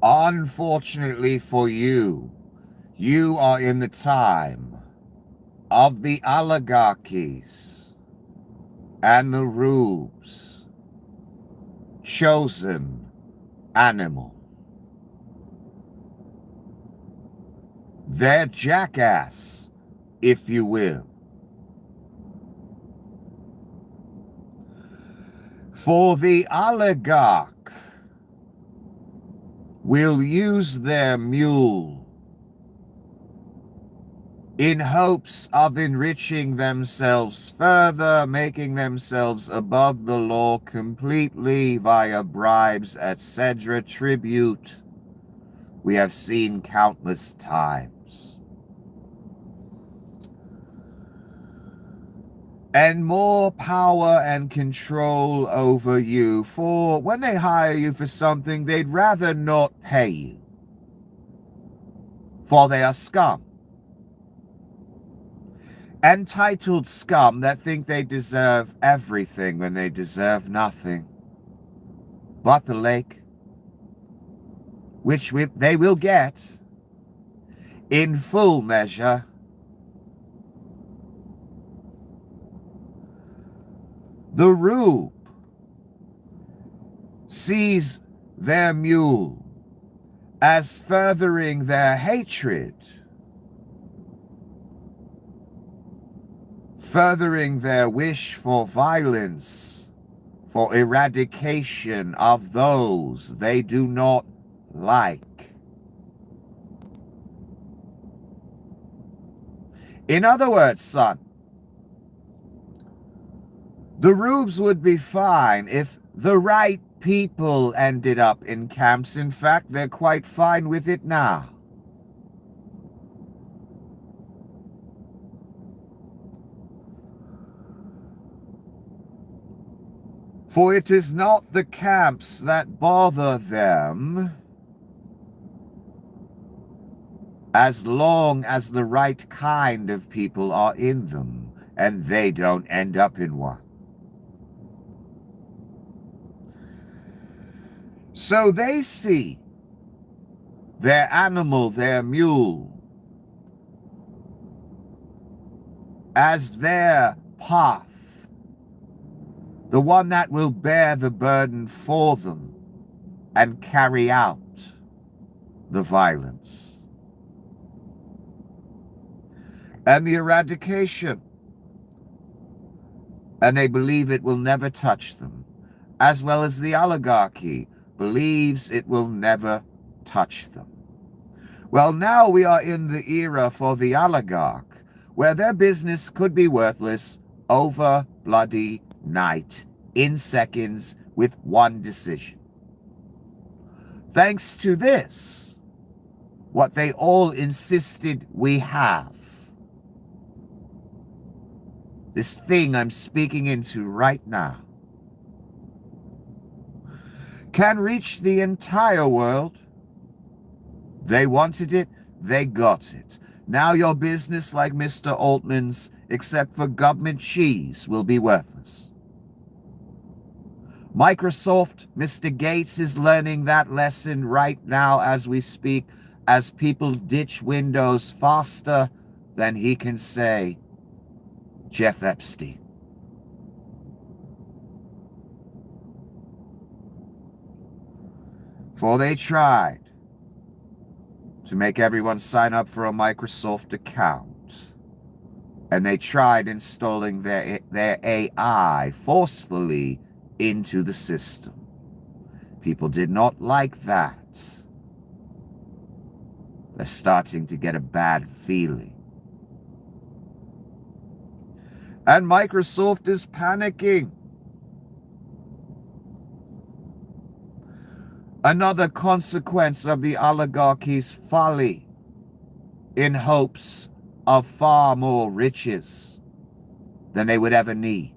Unfortunately for you, you are in the time of the oligarchies and the rubes, chosen animal. Their jackass, if you will. For the oligarch will use their mule in hopes of enriching themselves further, making themselves above the law completely via bribes, etc., tribute. We have seen countless times. And more power and control over you, for when they hire you for something, they'd rather not pay you, for they are scum. Entitled scum that think they deserve everything when they deserve nothing but the lake, which they will get in full measure. The rube sees their mule as furthering their hatred, furthering their wish for violence, for eradication of those they do not like. In other words, son, the rubes would be fine if the right people ended up in camps. In fact, they're quite fine with it now. For it is not the camps that bother them, as long as the right kind of people are in them, and they don't end up in one. So they see their animal, their mule, as their path, the one that will bear the burden for them and carry out the violence and the eradication. And they believe it will never touch them, as well as the oligarchy believes it will never touch them. Well, now we are in the era for the oligarch, where their business could be worthless over bloody night, in seconds, with one decision. Thanks to this, what they all insisted we have, this thing I'm speaking into right now, can reach the entire world. They wanted it, they got it. Now your business, like Mr. Altman's, except for government cheese, will be worthless. Microsoft, Mr. Gates is learning that lesson right now as we speak, as people ditch Windows faster than he can say Jeff Epstein. For they tried to make everyone sign up for a Microsoft account. And they tried installing their AI forcefully into the system. People did not like that. They're starting to get a bad feeling. And Microsoft is panicking. Another consequence of the oligarchy's folly in hopes of far more riches than they would ever need.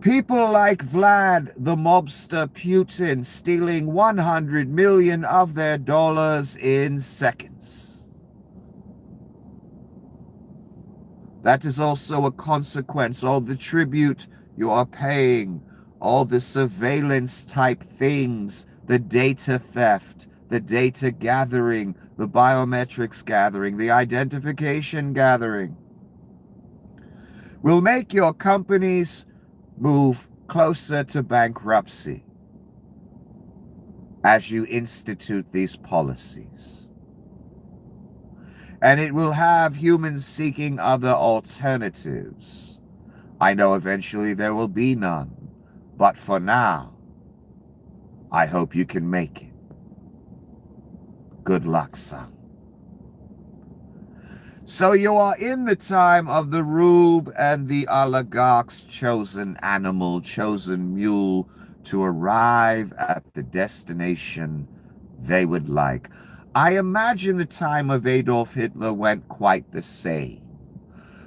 People like Vlad, the mobster Putin, stealing 100 million of their dollars in seconds. That is also a consequence of the tribute you are paying all the surveillance type things, the data theft, the data gathering, the biometrics gathering, the identification gathering, will make your companies move closer to bankruptcy as you institute these policies. And it will have humans seeking other alternatives. I know eventually there will be none, but for now, I hope you can make it. Good luck, son. So you are in the time of the rube and the oligarch's chosen animal, chosen mule, to arrive at the destination they would like. I imagine the time of Adolf Hitler went quite the same.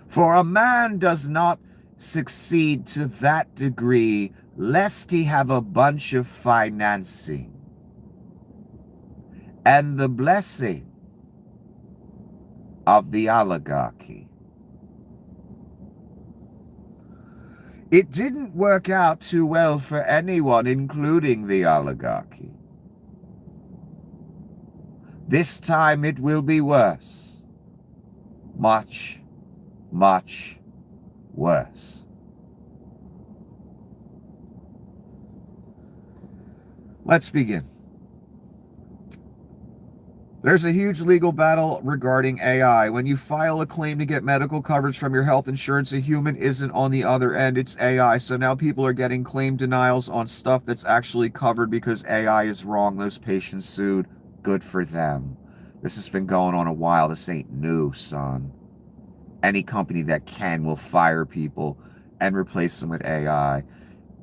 For a man does not succeed to that degree lest he have a bunch of financing and the blessing of the oligarchy. It didn't work out too well for anyone, including the oligarchy. This time it will be worse. Much, much worse. Let's begin. There's a huge legal battle regarding AI. When you file a claim to get medical coverage from your health insurance, a human isn't on the other end, it's AI. So now people are getting claim denials on stuff that's actually covered because AI is wrong. Those patients sued. Good for them. This has been going on a while. This ain't new, son. Any company that can will fire people and replace them with AI.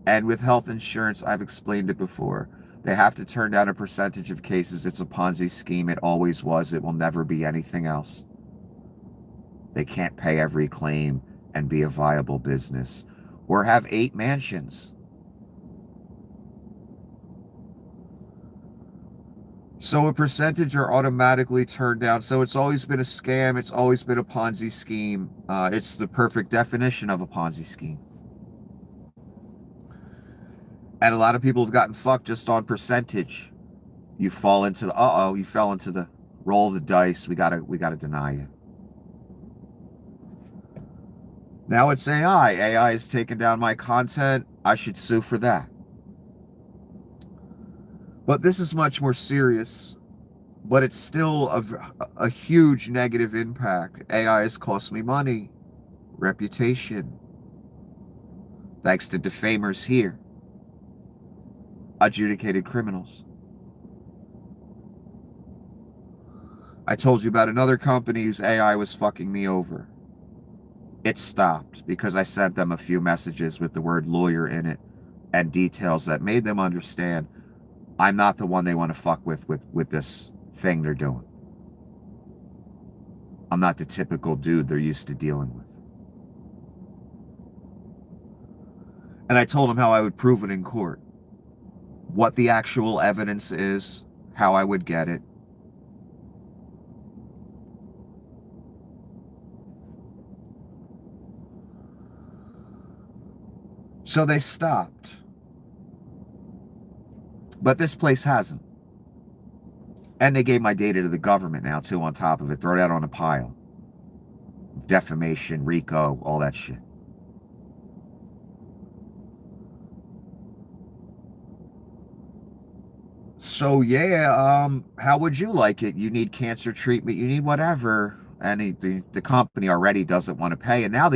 And with health insurance, I've explained it before. They have to turn down a percentage of cases. It's a Ponzi scheme. It always was. It will never be anything else. They can't pay every claim and be a viable business or have 8 mansions. So a percentage are automatically turned down. So it's always been a scam. It's always been a Ponzi scheme. It's the perfect definition of a Ponzi scheme. And a lot of people have gotten fucked just on percentage. You fall into the, you fell into the roll of the dice. We gotta deny you. Now it's AI. AI has taken down my content. I should sue for that. But this is much more serious. But it's still a huge negative impact. AI has cost me money, reputation. Thanks to defamers here. Adjudicated criminals. I told you about another company whose AI was fucking me over. It stopped because I sent them a few messages with the word lawyer in it and details that made them understand I'm not the one they want to fuck with this thing they're doing. I'm not the typical dude they're used to dealing with. And I told them how I would prove it in court. What the actual evidence is, how I would get it. So they stopped. But this place hasn't. And they gave my data to the government now, too, on top of it. Throw that on a pile. Defamation, RICO, all that shit. So yeah, how would you like it? You need cancer treatment, you need whatever. And the company already doesn't want to pay. And now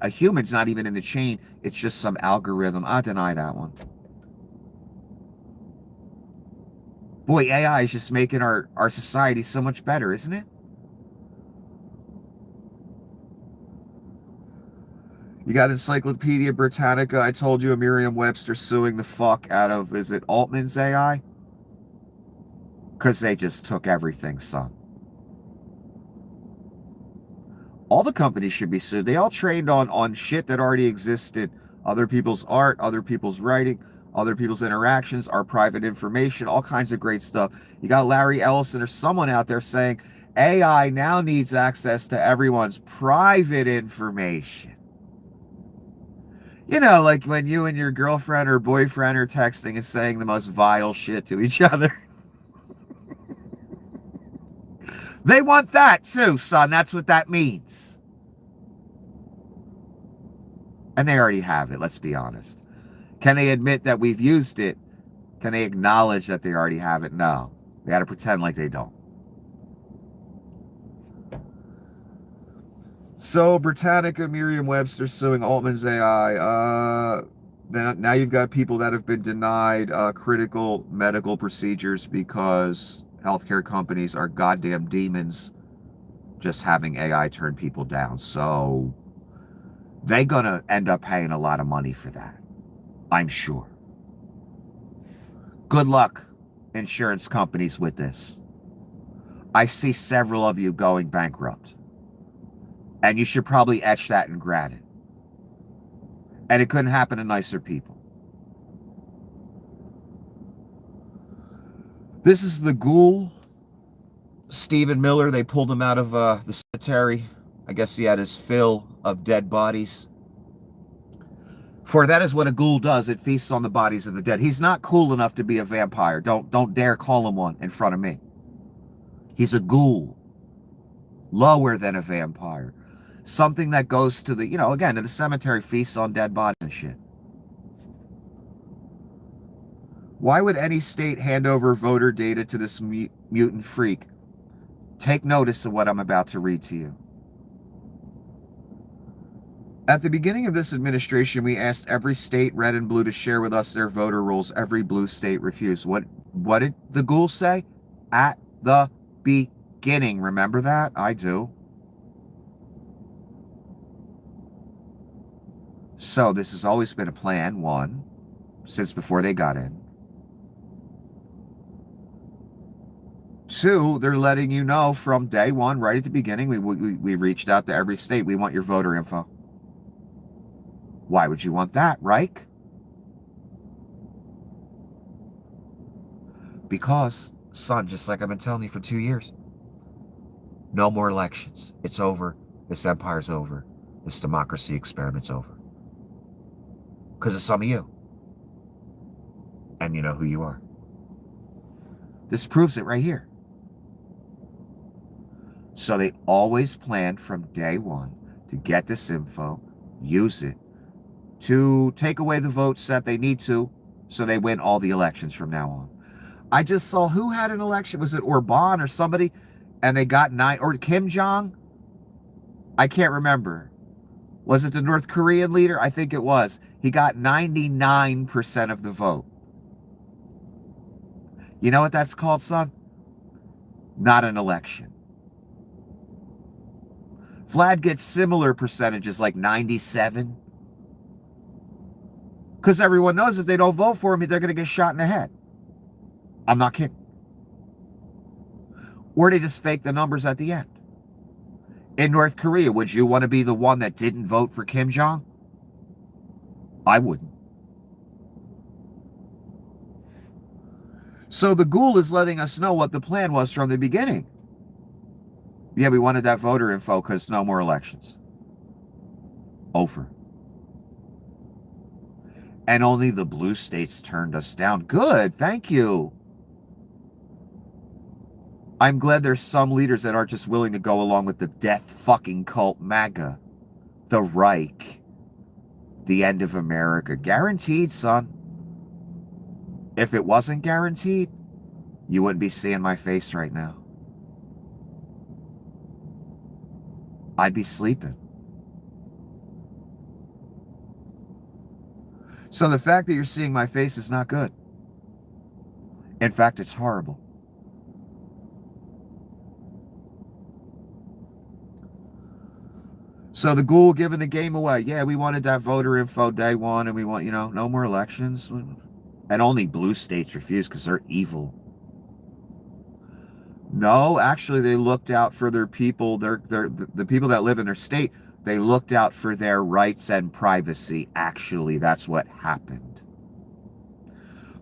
a human's not even in the chain. It's just some algorithm. I deny that one. Boy, AI is just making our society so much better, isn't it? You got Encyclopedia Britannica. I told you, Merriam-Webster suing the fuck out of, is it Altman's AI? Because they just took everything, son. All the companies should be sued. They all trained on shit that already existed. Other people's art, other people's writing, other people's interactions, our private information, all kinds of great stuff. You got Larry Ellison or someone out there saying AI now needs access to everyone's private information. You know, like when you and your girlfriend or boyfriend are texting and saying the most vile shit to each other. They want that too, son. That's what that means. And they already have it, let's be honest. Can they admit that we've used it? Can they acknowledge that they already have it? No. They got to pretend like they don't. So, Britannica, Merriam-Webster suing Altman's AI. Then now you've got people that have been denied critical medical procedures because healthcare companies are goddamn demons just having AI turn people down. So, they're going to end up paying a lot of money for that, I'm sure. Good luck, insurance companies, with this. I see several of you going bankrupt. And you should probably etch that in granite. And it couldn't happen to nicer people. This is the ghoul, Stephen Miller. They pulled him out of the cemetery. I guess he had his fill of dead bodies. For that is what a ghoul does. It feasts on the bodies of the dead. He's not cool enough to be a vampire. Don't dare call him one in front of me. He's a ghoul. Lower than a vampire. Something that goes to the, again, to the cemetery, feasts on dead bodies and shit. Why would any state hand over voter data to this mutant freak? Take notice of what I'm about to read to you. At the beginning of this administration, we asked every state, red and blue, to share with us their voter rolls. Every blue state refused. What did the ghoul say? At the beginning. Remember that? I do. So this has always been a plan, one, since before they got in. Two, they're letting you know from day one, right at the beginning, we reached out to every state. We want your voter info. Why would you want that, Reich? Because, son, just like I've been telling you for 2 years, no more elections. It's over. This empire's over. This democracy experiment's over. Because of some of you. And you know who you are. This proves it right here. So they always planned from day one to get this info, use it, to take away the votes that they need to, so they win all the elections from now on. I just saw who had an election. Was it Orban or somebody? And they got 9, or Kim Jong? I can't remember. Was it the North Korean leader? I think it was. He got 99% of the vote. You know what that's called, son? Not an election. Vlad gets similar percentages, like 97. Because everyone knows if they don't vote for him, they're going to get shot in the head. I'm not kidding. Or they just fake the numbers at the end. In North Korea, would you want to be the one that didn't vote for Kim Jong? I wouldn't. So the ghoul is letting us know what the plan was from the beginning. Yeah, we wanted that voter info because no more elections. Over. And only the blue states turned us down. Good, thank you. I'm glad there's some leaders that aren't just willing to go along with the death fucking cult MAGA. The Reich. The end of America. Guaranteed, son. If it wasn't guaranteed, you wouldn't be seeing my face right now. I'd be sleeping. So the fact that you're seeing my face is not good. In fact, it's horrible. So the ghoul giving the game away. Yeah, we wanted that voter info day one, and we want, no more elections. And only blue states refused because they're evil. No, actually, they looked out for their people. The people that live in their state. They looked out for their rights and privacy. Actually, that's what happened.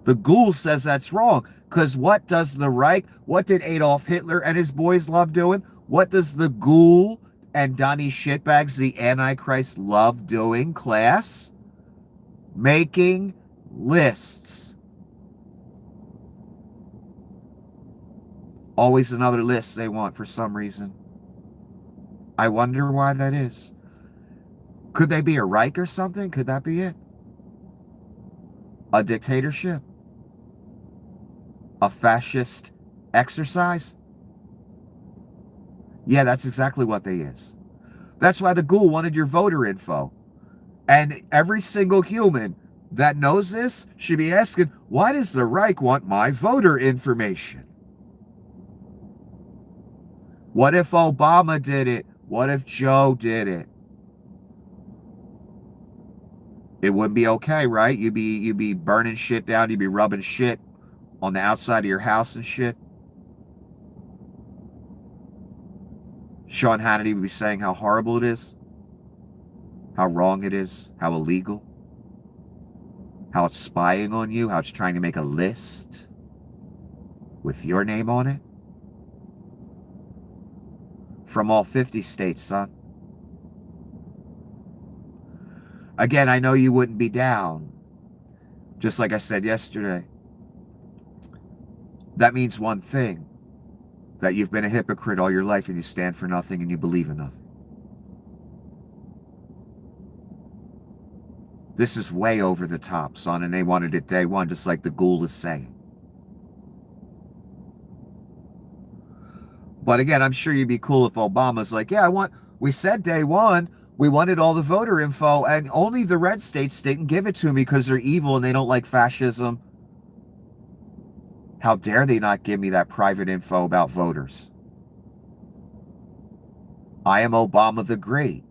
The ghoul says that's wrong. Because what does the Reich, what did Adolf Hitler and his boys love doing? What does the ghoul and Donnie Shitbags, the Antichrist, love doing, class? making lists. Always another list they want for some reason. I wonder why that is. Could they be a Reich or something? Could that be it? A dictatorship? A fascist exercise? Yeah, that's exactly what they is. That's why the ghoul wanted your voter info. And every single human that knows this should be asking, why does the Reich want my voter information? What if Obama did it? What if Joe did it? It wouldn't be okay, right? You'd be burning shit down, you'd be rubbing shit on the outside of your house and shit. Sean Hannity would be saying how horrible it is, how wrong it is, how illegal, how it's spying on you, how it's trying to make a list with your name on it. From all 50 states, son. Again, I know you wouldn't be down. Just like I said yesterday. That means one thing. That you've been a hypocrite all your life and you stand for nothing and you believe in nothing. This is way over the top, son, and they wanted it day one, just like the ghoul is saying. But again, I'm sure you'd be cool if Obama's like, yeah, we said day one, we wanted all the voter info, and only the red states didn't give it to me because they're evil and they don't like fascism. How dare they not give me that private info about voters? I am Obama the Great.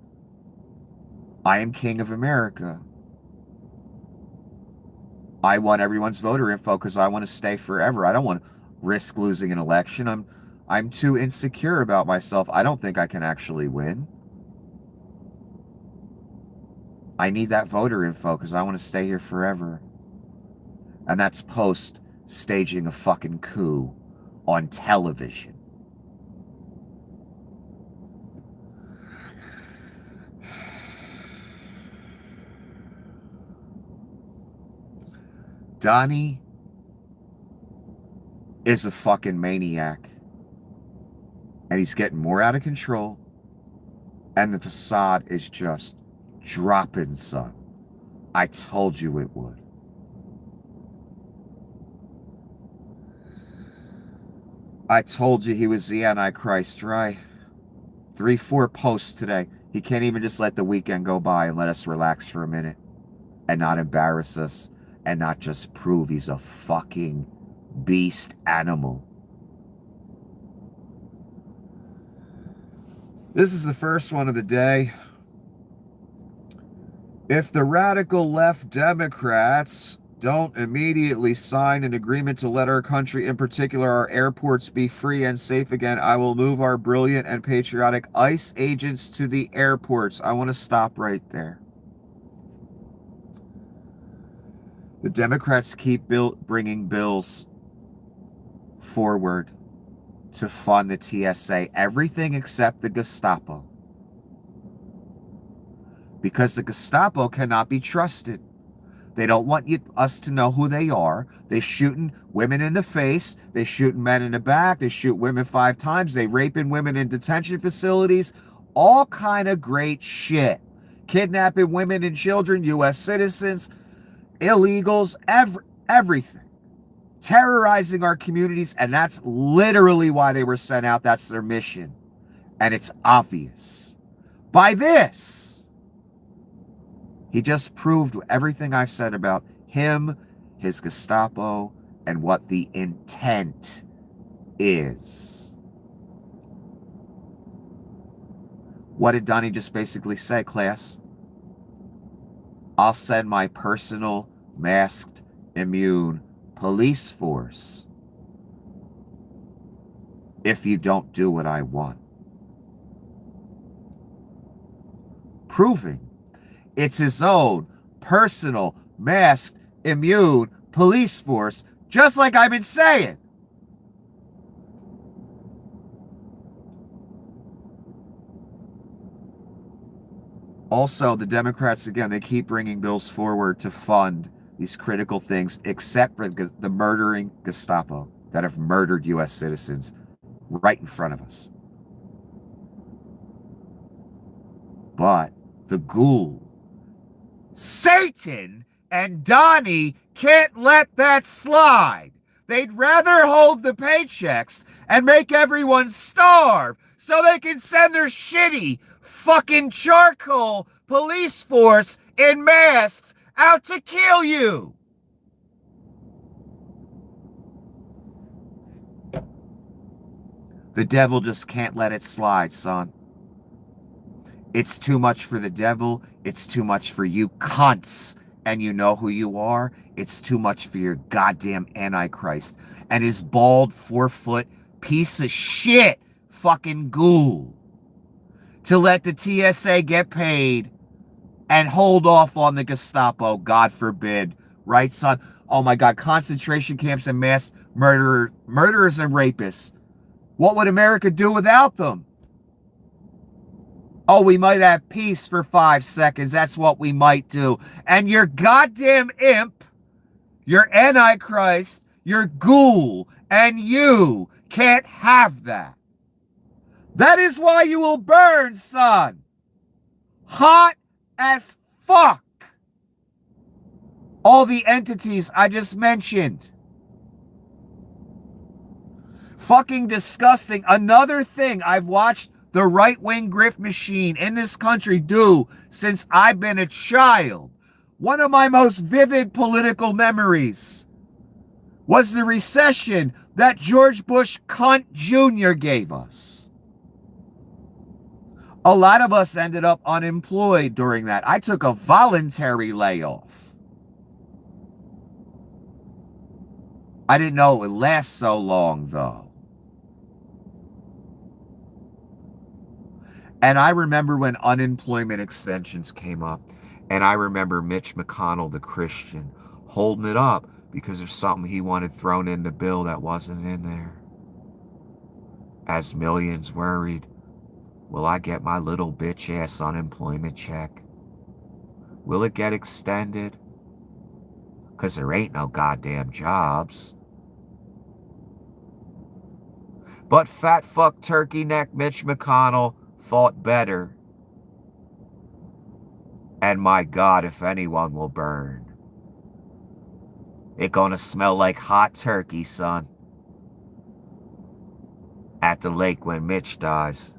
I am King of America. I want everyone's voter info because I want to stay forever. I don't want to risk losing an election. I'm too insecure about myself. I don't think I can actually win. I need that voter info because I want to stay here forever. And that's post staging a fucking coup on television. Donnie is a fucking maniac. And he's getting more out of control. And the facade is just dropping, son. I told you it would. I told you he was the Antichrist, right? 3-4 posts today. He can't even just let the weekend go by and let us relax for a minute. And not embarrass us. And not just prove he's a fucking beast animal. This is the first one of the day. If the radical left Democrats don't immediately sign an agreement to let our country, in particular our airports, be free and safe again, I will move our brilliant and patriotic ICE agents to the airports. I want to stop right there. The Democrats keep bringing bills forward to fund the TSA, everything except the Gestapo. Because the Gestapo cannot be trusted. They don't want us to know who they are. They're shooting women in the face. They're shooting men in the back. They shoot women 5 times. They raping women in detention facilities. All kind of great shit. Kidnapping women and children, U.S. citizens, illegals, everything. Terrorizing our communities, and that's literally why they were sent out. That's their mission. And it's obvious. By this, he just proved everything I've said about him, his Gestapo, and what the intent is. What did Donnie just basically say, class? I'll send my personal, masked, immune police force if you don't do what I want. Proving it's his own personal, masked, immune police force, just like I've been saying. Also, the Democrats, again, they keep bringing bills forward to fund these critical things, except for the murdering Gestapo that have murdered U.S. citizens right in front of us. But the ghoul, Satan, and Donnie can't let that slide. They'd rather hold the paychecks and make everyone starve so they can send their shitty fucking charcoal police force in masks out to kill you. The devil just can't let it slide, son. It's too much for the devil. It's too much for you cunts. And you know who you are? It's too much for your goddamn Antichrist and his bald 4-foot piece of shit fucking ghoul to let the TSA get paid and hold off on the Gestapo, God forbid. Right, son? Oh my God, concentration camps and mass murderers and rapists. What would America do without them? Oh, we might have peace for 5 seconds. That's what we might do. And your goddamn imp, your Antichrist, your ghoul, and you can't have that. That is why you will burn, son. Hot as fuck. All the entities I just mentioned. Fucking disgusting. Another thing I've watched the right-wing grift machine in this country do since I've been a child. One of my most vivid political memories was the recession that George Bush cunt Jr. gave us. A lot of us ended up unemployed during that. I took a voluntary layoff. I didn't know it would last so long, though. And I remember when unemployment extensions came up, and I remember Mitch McConnell, the Christian, holding it up because there's something he wanted thrown in the bill that wasn't in there. As millions worried, will I get my little bitch ass unemployment check? Will it get extended? Because there ain't no goddamn jobs. But fat fuck turkey neck Mitch McConnell thought better. And my God, if anyone will burn, it gonna smell like hot turkey, son. At the lake when Mitch dies.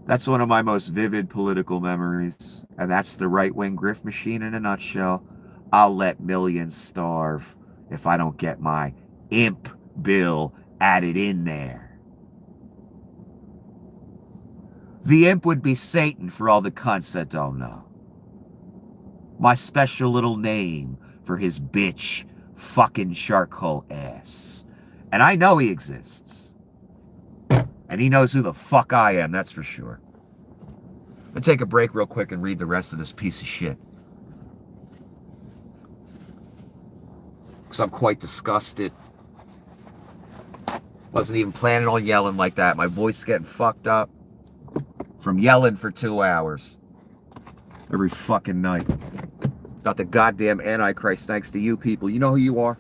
That's one of my most vivid political memories. And that's the right-wing grift machine in a nutshell. I'll let millions starve if I don't get my imp bill added in there. The imp would be Satan for all the cunts that don't know. My special little name for his bitch fucking charcoal ass. And I know he exists. And he knows who the fuck I am, that's for sure. I'm gonna take a break real quick and read the rest of this piece of shit. Because I'm quite disgusted. Wasn't even planning on yelling like that. My voice is getting fucked up from yelling for 2 hours every fucking night about the goddamn Antichrist, thanks to you people. You know who you are?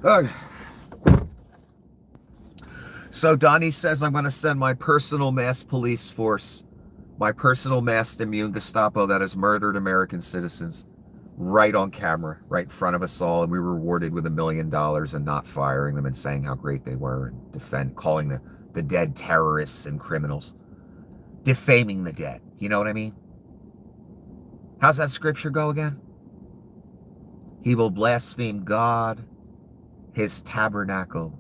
Okay. So Donnie says, I'm going to send my personal mass police force, my personal masked immune Gestapo that has murdered American citizens, right on camera, right in front of us all, and we were rewarded with $1 million and not firing them and saying how great they were and calling the dead terrorists and criminals, defaming the dead. You know what I mean? How's that scripture go again? He will blaspheme God, his tabernacle,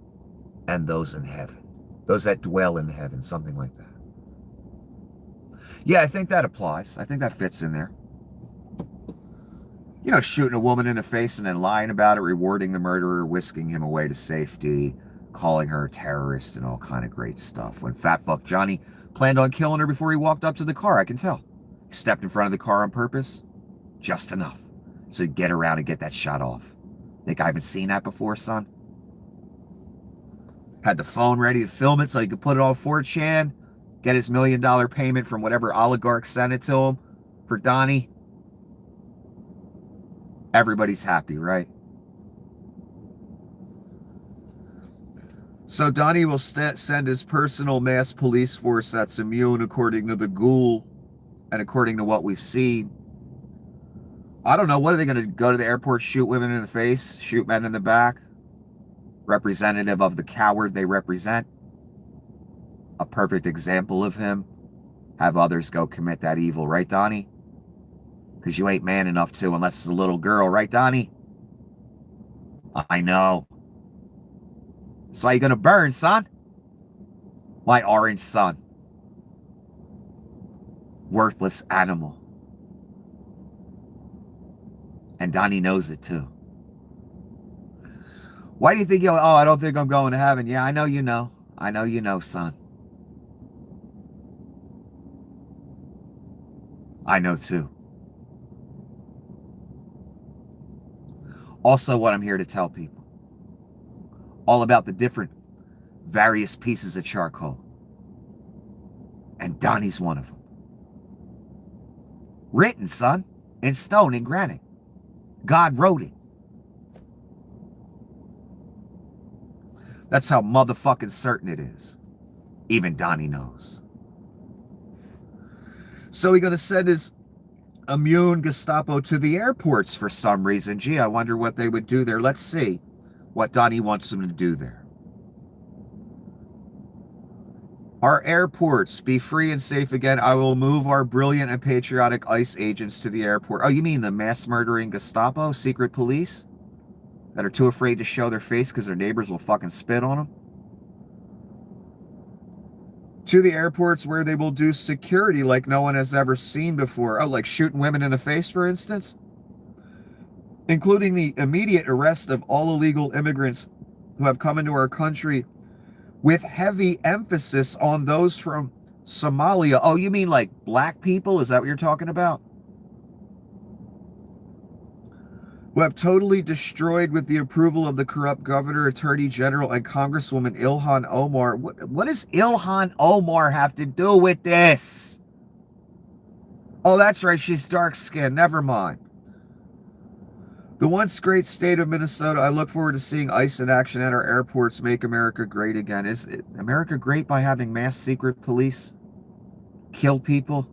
and those in heaven. Those that dwell in heaven, something like that. Yeah, I think that applies. I think that fits in there. You know, shooting a woman in the face and then lying about it, rewarding the murderer, whisking him away to safety, calling her a terrorist, and all kind of great stuff. When fat fuck Johnny planned on killing her before he walked up to the car, I can tell. He stepped in front of the car on purpose, just enough, so he'd get around and get that shot off. Think I haven't seen that before, son? Had the phone ready to film it so he could put it on 4chan, get his $1 million payment from whatever oligarch sent it to him for Donnie. Everybody's happy, right? So Donnie will send his personal mass police force that's immune, according to the ghoul and according to what we've seen. I don't know. What are they going to go to the airport, shoot women in the face, shoot men in the back? Representative of the coward they represent. A perfect example of him. Have others go commit that evil, right, Donnie? Because you ain't man enough to, unless it's a little girl, right, Donnie? I know. That's why you're going to burn, son. My orange son. Worthless animal. And Donnie knows it, too. Why do you think I don't think I'm going to heaven? Yeah, I know you know. I know you know, son. I know, too. Also, what I'm here to tell people. All about the different various pieces of charcoal. And Donnie's one of them. Written, son, in stone and granite. God wrote it. That's how motherfucking certain it is. Even Donnie knows. So he's going to send his immune Gestapo to the airports for some reason. Gee, I wonder what they would do there. Let's see what Donnie wants them to do there. Our airports be free and safe again. I will move our brilliant and patriotic ICE agents to the airport. Oh, you mean the mass murdering Gestapo, secret police? That are too afraid to show their face because their neighbors will fucking spit on them? To the airports where they will do security like no one has ever seen before. Oh, like shooting women in the face, for instance? Including the immediate arrest of all illegal immigrants who have come into our country, with heavy emphasis on those from Somalia. Oh, you mean like black people? Is that what you're talking about? Who have totally destroyed, with the approval of the corrupt governor, attorney general, and Congresswoman Ilhan Omar. What does Ilhan Omar have to do with this? Oh, that's right. She's dark-skinned. Never mind. The once great state of Minnesota, I look forward to seeing ICE in action at our airports. Make America great again. Is America great by having mass secret police kill people?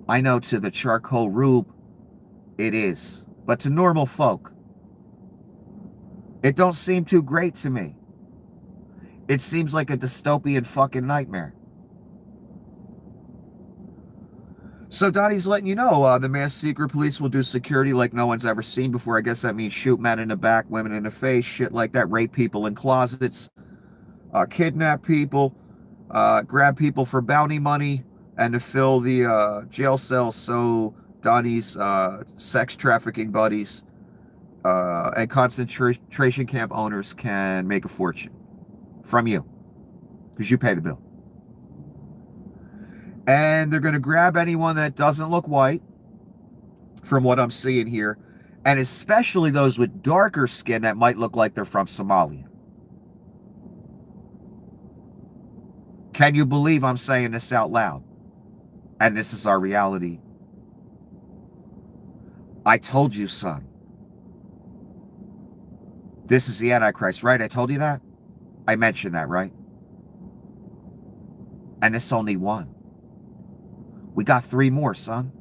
I know to the charcoal rube, it is. But to normal folk, it don't seem too great to me. It seems like a dystopian fucking nightmare. So Donnie's letting you know the mass secret police will do security like no one's ever seen before. I guess that means shoot men in the back, women in the face, shit like that, rape people in closets, kidnap people, grab people for bounty money, and to fill the jail cells so Donnie's sex trafficking buddies and concentration camp owners can make a fortune from you because you pay the bill. And they're going to grab anyone that doesn't look white, from what I'm seeing here, and especially those with darker skin that might look like they're from Somalia. Can you believe I'm saying this out loud? And this is our reality. I told you, son. This is the Antichrist, right? I told you that? I mentioned that, right? And it's only one. We got 3 more, son.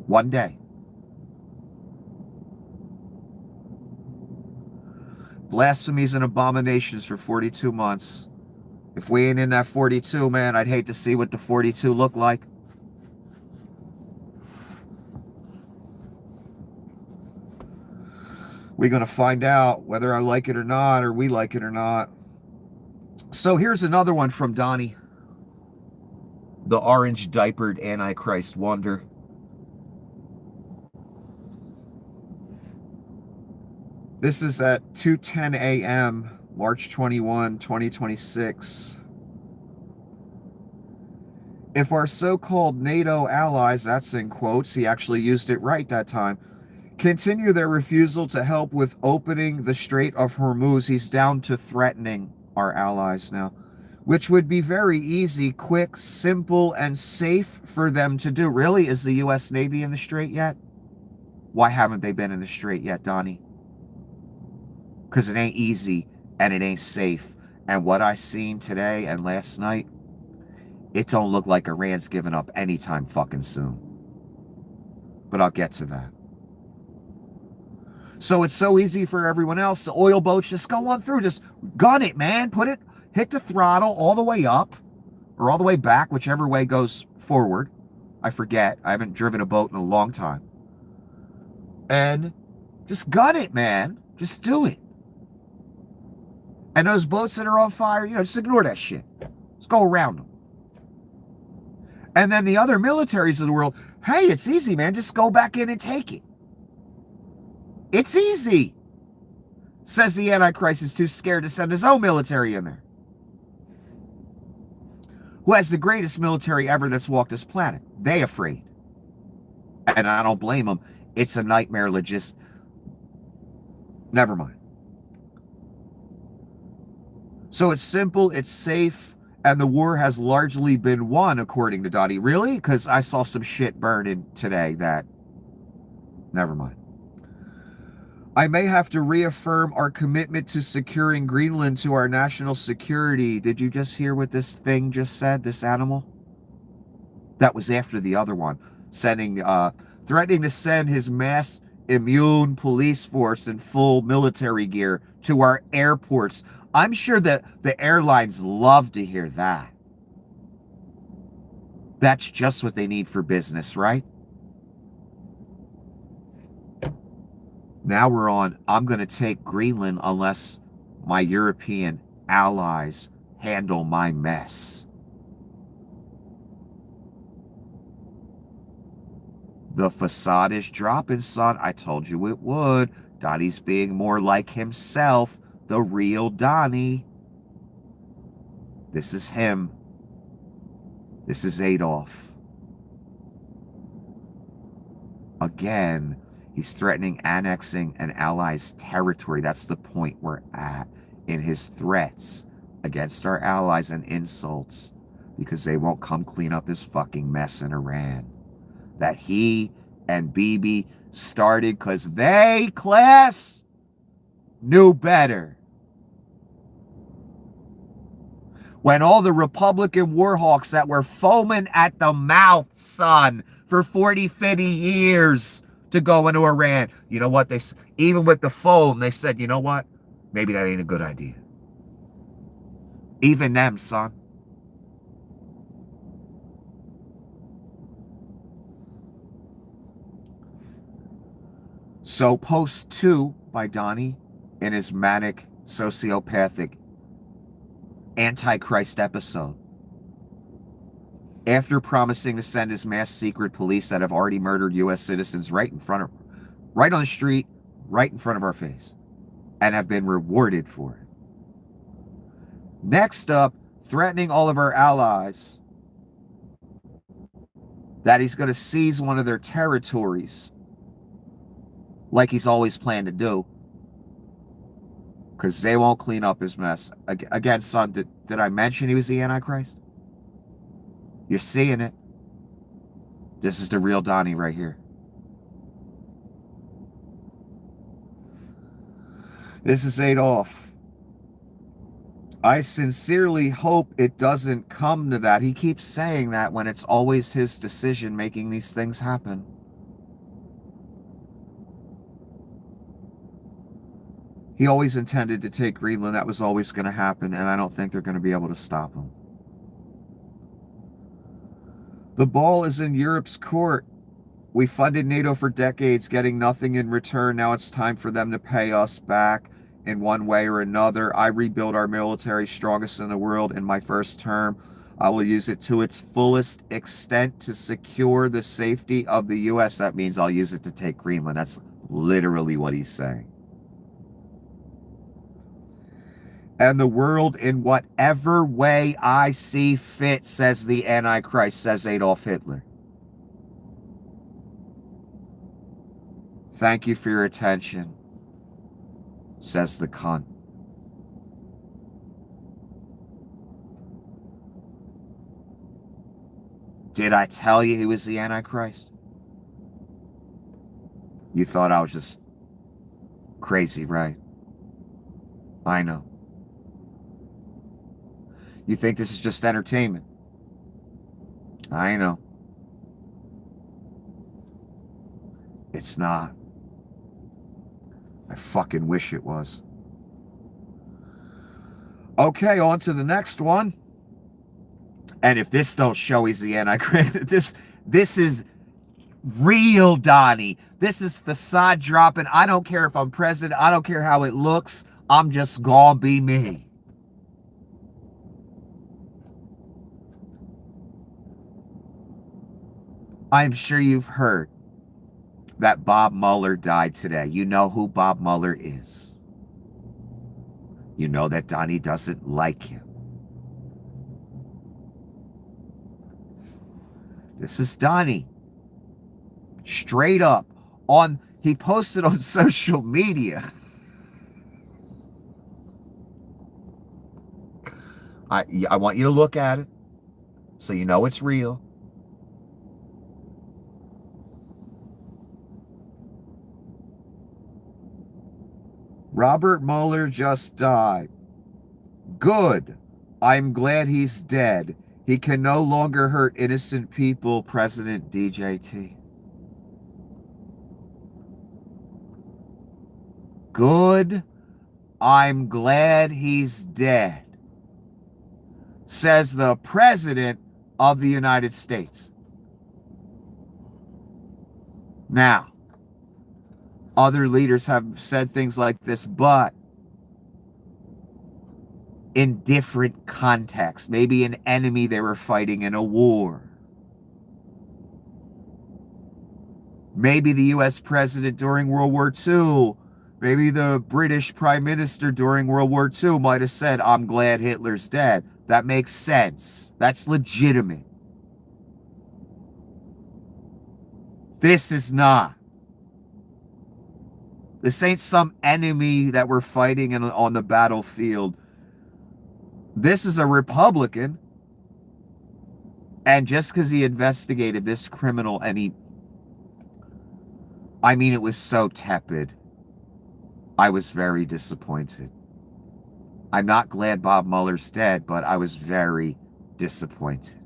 One day. Blasphemies and abominations for 42 months. If we ain't in that 42, man, I'd hate to see what the 42 look like. We're going to find out whether I like it or not, or we like it or not. So here's another one from Donnie. The orange diapered Antichrist wonder. This is at 2:10 a.m., March 21, 2026. If our so-called NATO allies, that's in quotes, he actually used it right that time, continue their refusal to help with opening the Strait of Hormuz, he's down to threatening our allies now, which would be very easy, quick, simple, and safe for them to do. Really? Is the U.S. Navy in the Strait yet? Why haven't they been in the Strait yet, Donnie? Because it ain't easy and it ain't safe. And what I seen today and last night, it don't look like Iran's giving up anytime fucking soon. But I'll get to that. So it's so easy for everyone else. The oil boats, just go on through. Just gun it, man. Hit the throttle all the way up or all the way back, whichever way goes forward. I forget. I haven't driven a boat in a long time. And just gun it, man. Just do it. And those boats that are on fire, just ignore that shit. Just go around them. And then the other militaries of the world, hey, it's easy, man. Just go back in and take it. It's easy. Says the Antichrist is too scared to send his own military in there. Who has the greatest military ever that's walked this planet? They afraid. And I don't blame them. It's a nightmare Never mind. So it's simple, it's safe, and the war has largely been won, according to Dottie. Really? Because I saw some shit burning today that... Never mind. I may have to reaffirm our commitment to securing Greenland to our national security. Did you just hear what this thing just said, this animal? That was after the other one. Threatening to send his mass immune police force in full military gear to our airports. I'm sure that the airlines love to hear that. That's just what they need for business, right? Now we're on, I'm going to take Greenland unless my European allies handle my mess. The facade is dropping, son. I told you it would. Donnie's being more like himself, the real Donnie. This is him. This is Adolf. Again, he's threatening annexing an ally's territory. That's the point we're at in his threats against our allies and insults because they won't come clean up his fucking mess in Iran that he and Bibi started because they, class, knew better. When all the Republican warhawks that were foaming at the mouth, son, for 40, 50 years to go into Iran, you know what? Even with the foam, they said, you know what? Maybe that ain't a good idea. Even them, son. So post 2 by Donnie in his manic, sociopathic, Antichrist episode. After promising to send his mass secret police that have already murdered U.S. citizens right on the street, right in front of our face, and have been rewarded for it. Next up, threatening all of our allies that he's going to seize one of their territories like he's always planned to do because they won't clean up his mess. Again, son, did I mention he was the Antichrist? You're seeing it. This is the real Donnie right here. This is Adolf. I sincerely hope it doesn't come to that. He keeps saying that when it's always his decision making these things happen. He always intended to take Greenland. That was always going to happen, and I don't think they're going to be able to stop him. The ball is in Europe's court. We funded NATO for decades, getting nothing in return. Now it's time for them to pay us back in one way or another. I rebuilt our military, strongest in the world, in my first term. I will use it to its fullest extent to secure the safety of the U.S. That means I'll use it to take Greenland. That's literally what he's saying. And the world in whatever way I see fit, says the Antichrist, says Adolf Hitler. Thank you for your attention, says the cunt. Did I tell you he was the Antichrist? You thought I was just crazy, right? I know. You think this is just entertainment? I know. It's not. I fucking wish it was. Okay, on to the next one. And if this don't show he's the Antichrist, this is real Donnie. This is facade dropping. I don't care if I'm president. I don't care how it looks. I'm just gonna be me. I'm sure you've heard that Bob Mueller died today. You know who Bob Mueller is. You know that Donnie doesn't like him. This is Donnie. Straight up. He posted on social media. I want you to look at it so you know it's real. Robert Mueller just died. Good. I'm glad he's dead. He can no longer hurt innocent people, President DJT. Good. I'm glad he's dead, says the President of the United States. Now, other leaders have said things like this, but in different contexts. Maybe an enemy they were fighting in a war. Maybe the U.S. president during World War II. Maybe the British Prime Minister during World War II might have said, I'm glad Hitler's dead. That makes sense. That's legitimate. This is not. This ain't some enemy that we're fighting on the battlefield. This is a Republican. And just because he investigated this criminal and it was so tepid. I was very disappointed. I'm not glad Bob Mueller's dead, but I was very disappointed.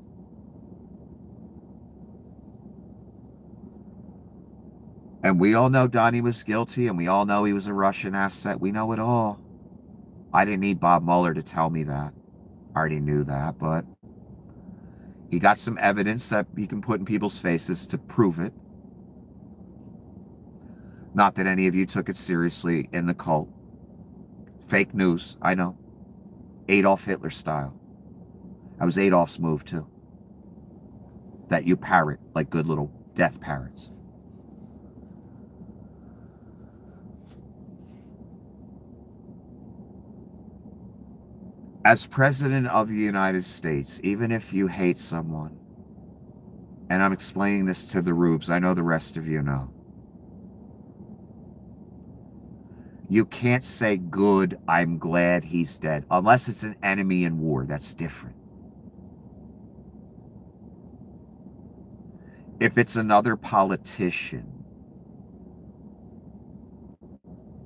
And we all know Donnie was guilty, and we all know he was a Russian asset. We know it all. I didn't need Bob Mueller to tell me that. I already knew that, but he got some evidence that he can put in people's faces to prove it. Not that any of you took it seriously in the cult. Fake news, I know. Adolf Hitler style. That was Adolf's move, too. That you parrot like good little death parrots. As President of the United States, even if you hate someone, and I'm explaining this to the rubes, I know the rest of you know, you can't say, good, I'm glad he's dead, unless it's an enemy in war. That's different. If it's another politician,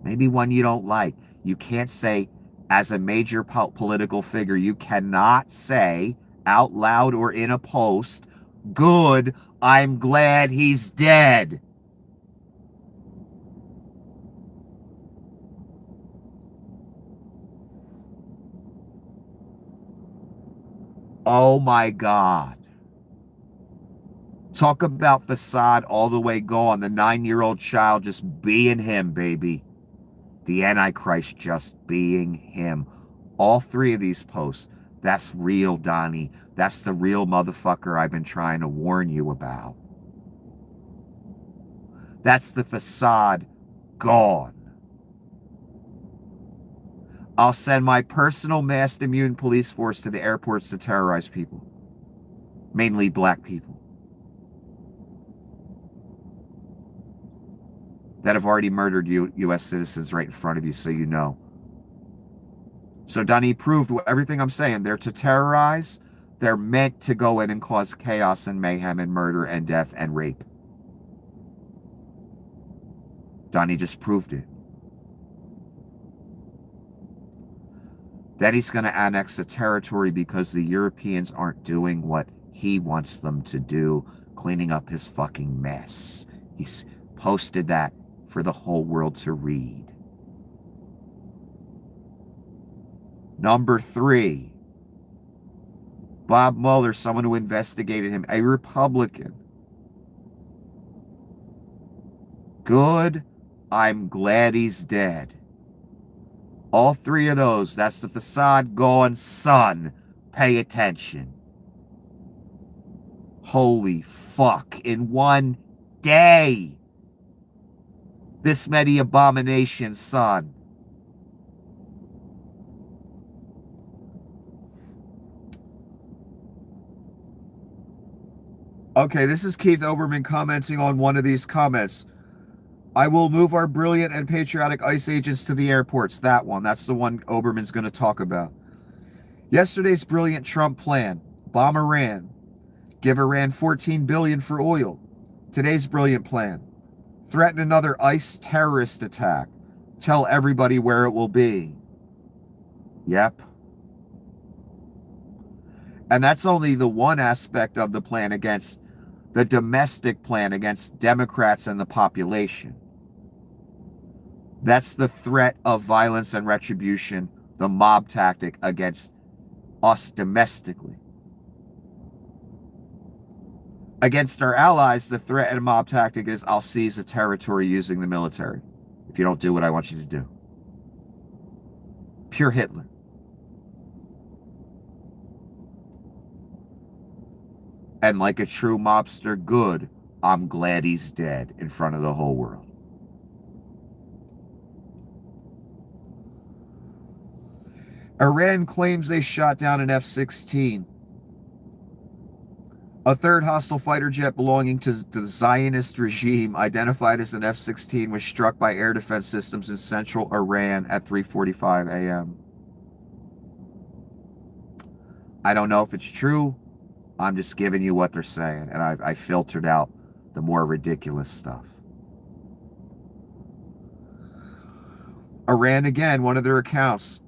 maybe one you don't like, You can't say, as a major political figure, you cannot say out loud or in a post, good, I'm glad he's dead. Oh my God. Talk about facade all the way gone. The 9-year-old child just being him, baby. The Antichrist just being him. All three of these posts, that's real, Donnie. That's the real motherfucker I've been trying to warn you about. That's the facade gone. I'll send my personal masked immune police force to the airports to terrorize people. Mainly black people. That have already murdered U.S. citizens right in front of you, so you know. So Donnie proved everything I'm saying. They're to terrorize. They're meant to go in and cause chaos and mayhem and murder and death and rape. Donnie just proved it. That he's going to annex the territory because the Europeans aren't doing what he wants them to do, cleaning up his fucking mess. He's posted that for the whole world to read. Number 3, Bob Mueller, someone who investigated him, a Republican. Good, I'm glad he's dead. All three of those, that's the facade gone, son. Pay attention. Holy fuck, in one day. This many abominations, son. Okay, this is Keith Olbermann commenting on one of these comments. I will move our brilliant and patriotic ICE agents to the airports. That one. That's the one Olbermann's going to talk about. Yesterday's brilliant Trump plan. Bomb Iran. Give Iran $14 billion for oil. Today's brilliant plan. Threaten another ICE terrorist attack. Tell everybody where it will be. Yep. And that's only the one aspect of the plan against the domestic plan against Democrats and the population. That's the threat of violence and retribution, the mob tactic against us domestically. Against our allies, the threat and mob tactic is I'll seize a territory using the military if you don't do what I want you to do. Pure Hitler. And like a true mobster, good, I'm glad he's dead in front of the whole world. Iran claims they shot down an F-16. A third hostile fighter jet belonging to the Zionist regime, identified as an F-16, was struck by air defense systems in central Iran at 3:45 a.m. I don't know if it's true. I'm just giving you what they're saying, and I filtered out the more ridiculous stuff. Iran, again, one of their accounts.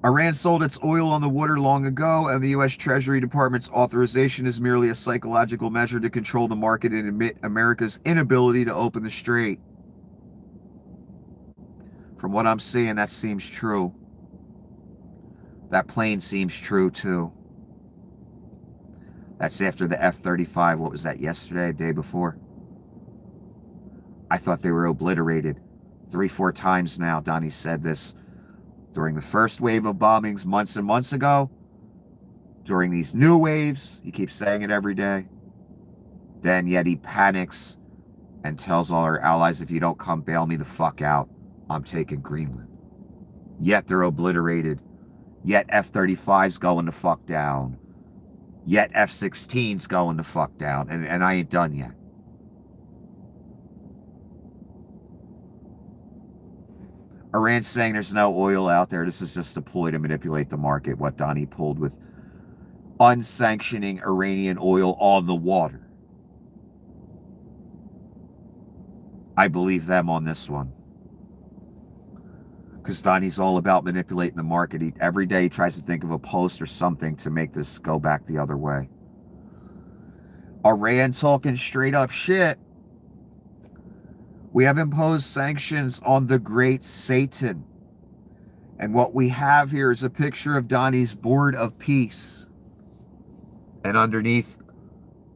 Iran sold its oil on the water long ago, and the U.S. Treasury Department's authorization is merely a psychological measure to control the market and admit America's inability to open the strait. From what I'm seeing, that seems true. That plane seems true, too. That's after the F-35. What was that, yesterday, day before? I thought they were obliterated. 3-4 times now, Donnie said this. During the first wave of bombings months and months ago. During these new waves. He keeps saying it every day. Then yet he panics and tells all our allies, if you don't come bail me the fuck out, I'm taking Greenland. Yet they're obliterated. Yet F-35's going the fuck down. Yet F-16's going the fuck down. And I ain't done yet. Iran's saying there's no oil out there. This is just a ploy to manipulate the market. What Donnie pulled with unsanctioning Iranian oil on the water. I believe them on this one. because Donnie's all about manipulating the market. Every day he tries to think of a post or something to make this go back the other way. Iran talking straight up shit. We have imposed sanctions on the great Satan. And what we have here is a picture of Donnie's Board of Peace. And underneath,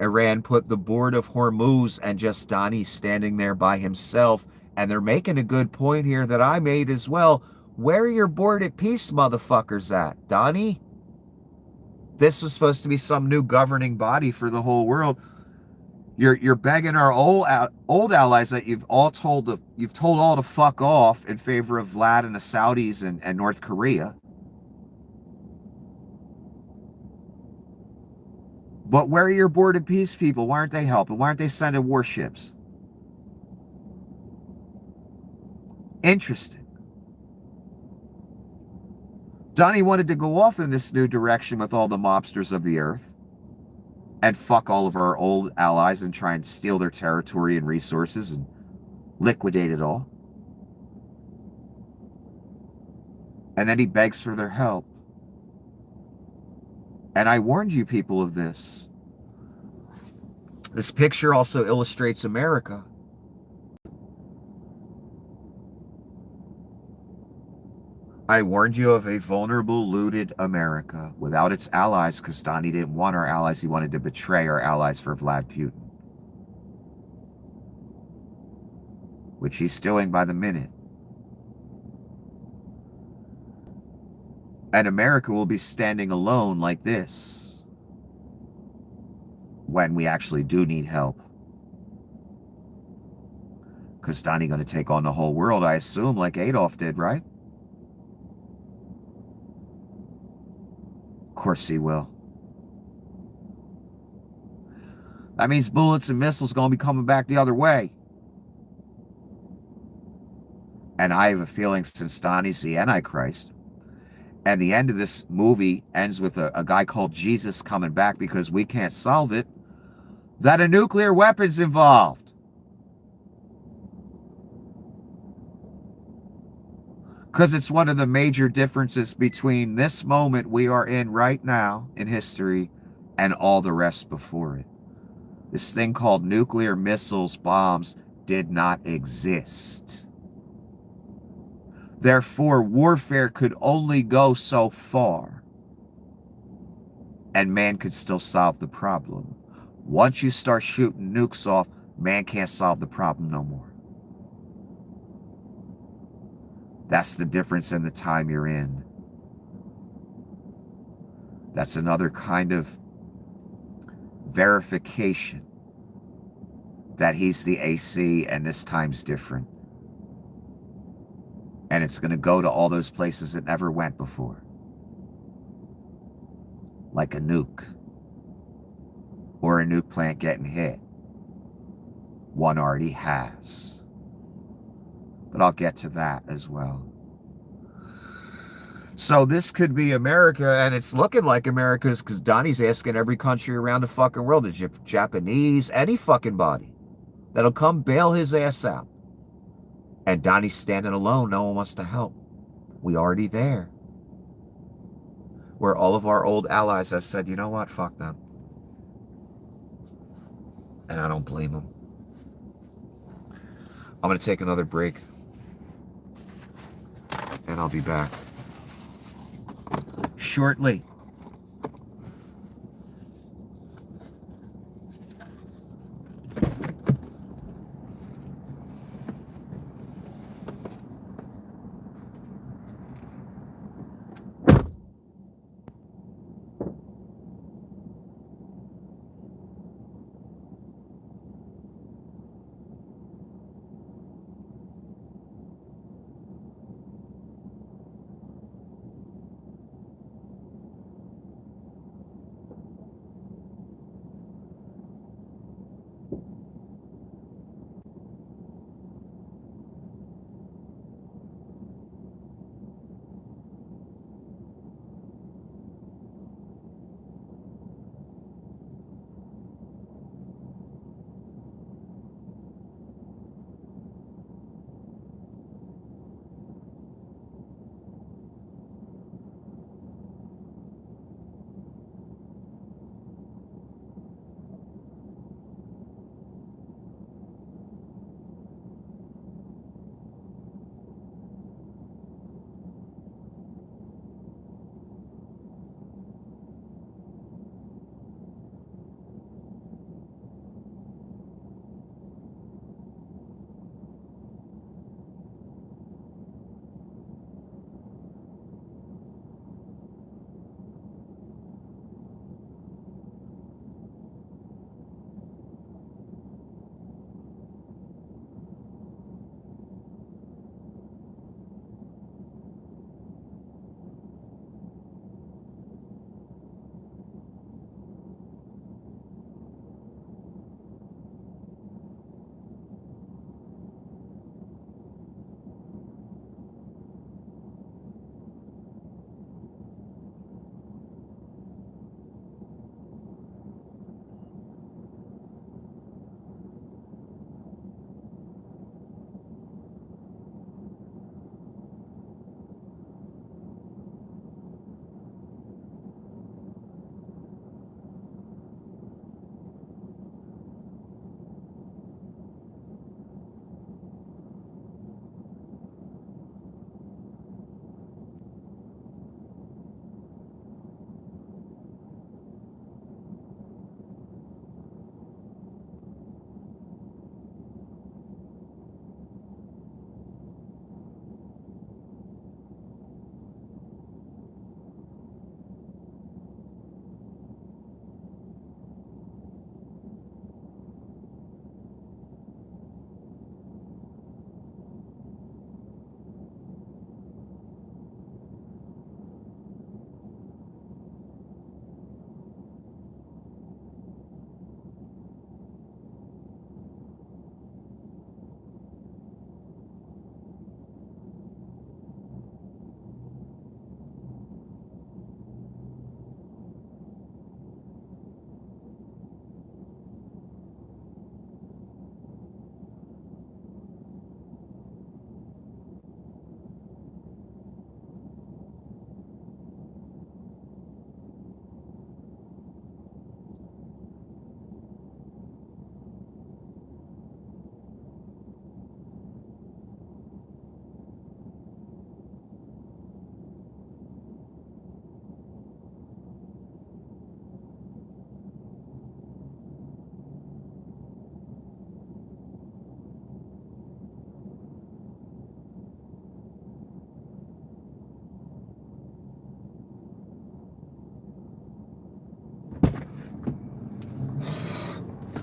Iran put the Board of Hormuz, and just Donnie standing there by himself. And they're making a good point here that I made as well. Where are your Board of Peace motherfuckers at, Donnie? This was supposed to be some new governing body for the whole world. You're begging our old allies that you've told all to fuck off in favor of Vlad and the Saudis and North Korea. But where are your Board of Peace people? Why aren't they helping? Why aren't they sending warships? Interesting. Donnie wanted to go off in this new direction with all the mobsters of the earth and fuck all of our old allies and try and steal their territory and resources and liquidate it all. And then he begs for their help. And I warned you people of this. This picture also illustrates America. I warned you of a vulnerable, looted America without its allies, because Donnie didn't want our allies. He wanted to betray our allies for Vlad Putin, which he's doing by the minute. And America will be standing alone like this when we actually do need help. Because Donnie's going to take on the whole world, I assume, like Adolf did, right? Of course he will. That means bullets and missiles going to be coming back the other way. And I have a feeling, since Donnie's the Antichrist, and the end of this movie ends with a guy called Jesus coming back because we can't solve it, that a nuclear weapon's involved. Because it's one of the major differences between this moment we are in right now in history and all the rest before it. This thing called nuclear missiles, bombs, did not exist. Therefore, warfare could only go so far, and man could still solve the problem. Once you start shooting nukes off, man can't solve the problem no more. That's the difference in the time you're in. That's another kind of verification that he's the AC and this time's different. And it's going to go to all those places it never went before. Like a nuke. Or a nuke plant getting hit. One already has. But I'll get to that as well. So this could be America, and it's looking like America's, because Donnie's asking every country around the fucking world, the Japanese, any fucking body, that'll come bail his ass out. And Donnie's standing alone. No one wants to help. We already there. Where all of our old allies have said, you know what, fuck them. And I don't blame them. I'm going to take another break. And I'll be back shortly.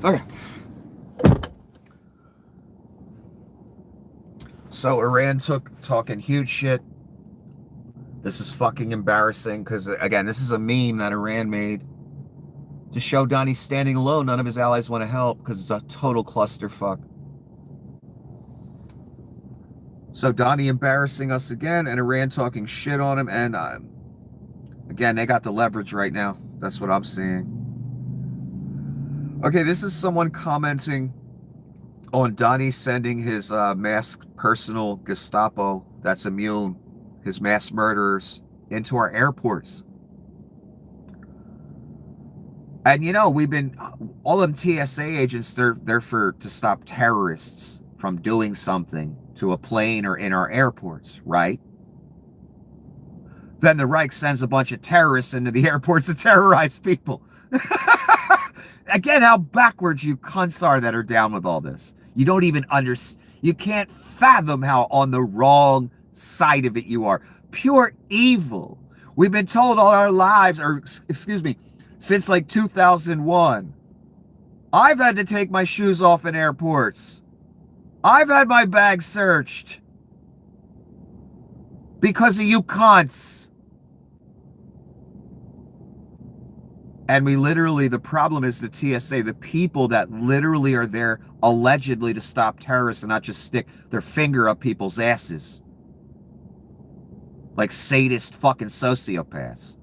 Okay. So Iran talking huge shit. This is fucking embarrassing because, again, this is a meme that Iran made to show Donnie's standing alone. None of his allies want to help because it's a total clusterfuck. So Donnie embarrassing us again, and Iran talking shit on him. And again, they got the leverage right now. That's what I'm seeing. Okay, this is someone commenting on Donnie sending his masked personal Gestapo that's immune, his mass murderers, into our airports. And you know, we've been, all them TSA agents, they're there to stop terrorists from doing something to a plane or in our airports, right? Then the Reich sends a bunch of terrorists into the airports to terrorize people. Again, how backwards you cunts are that are down with all this. You don't even understand. You can't fathom how on the wrong side of it you are. Pure evil. We've been told all our lives, or excuse me, since like 2001. I've had to take my shoes off in airports. I've had my bag searched because of you cunts. And we literally, the problem is the TSA, the people that literally are there allegedly to stop terrorists and not just stick their finger up people's asses. Like sadist fucking sociopaths.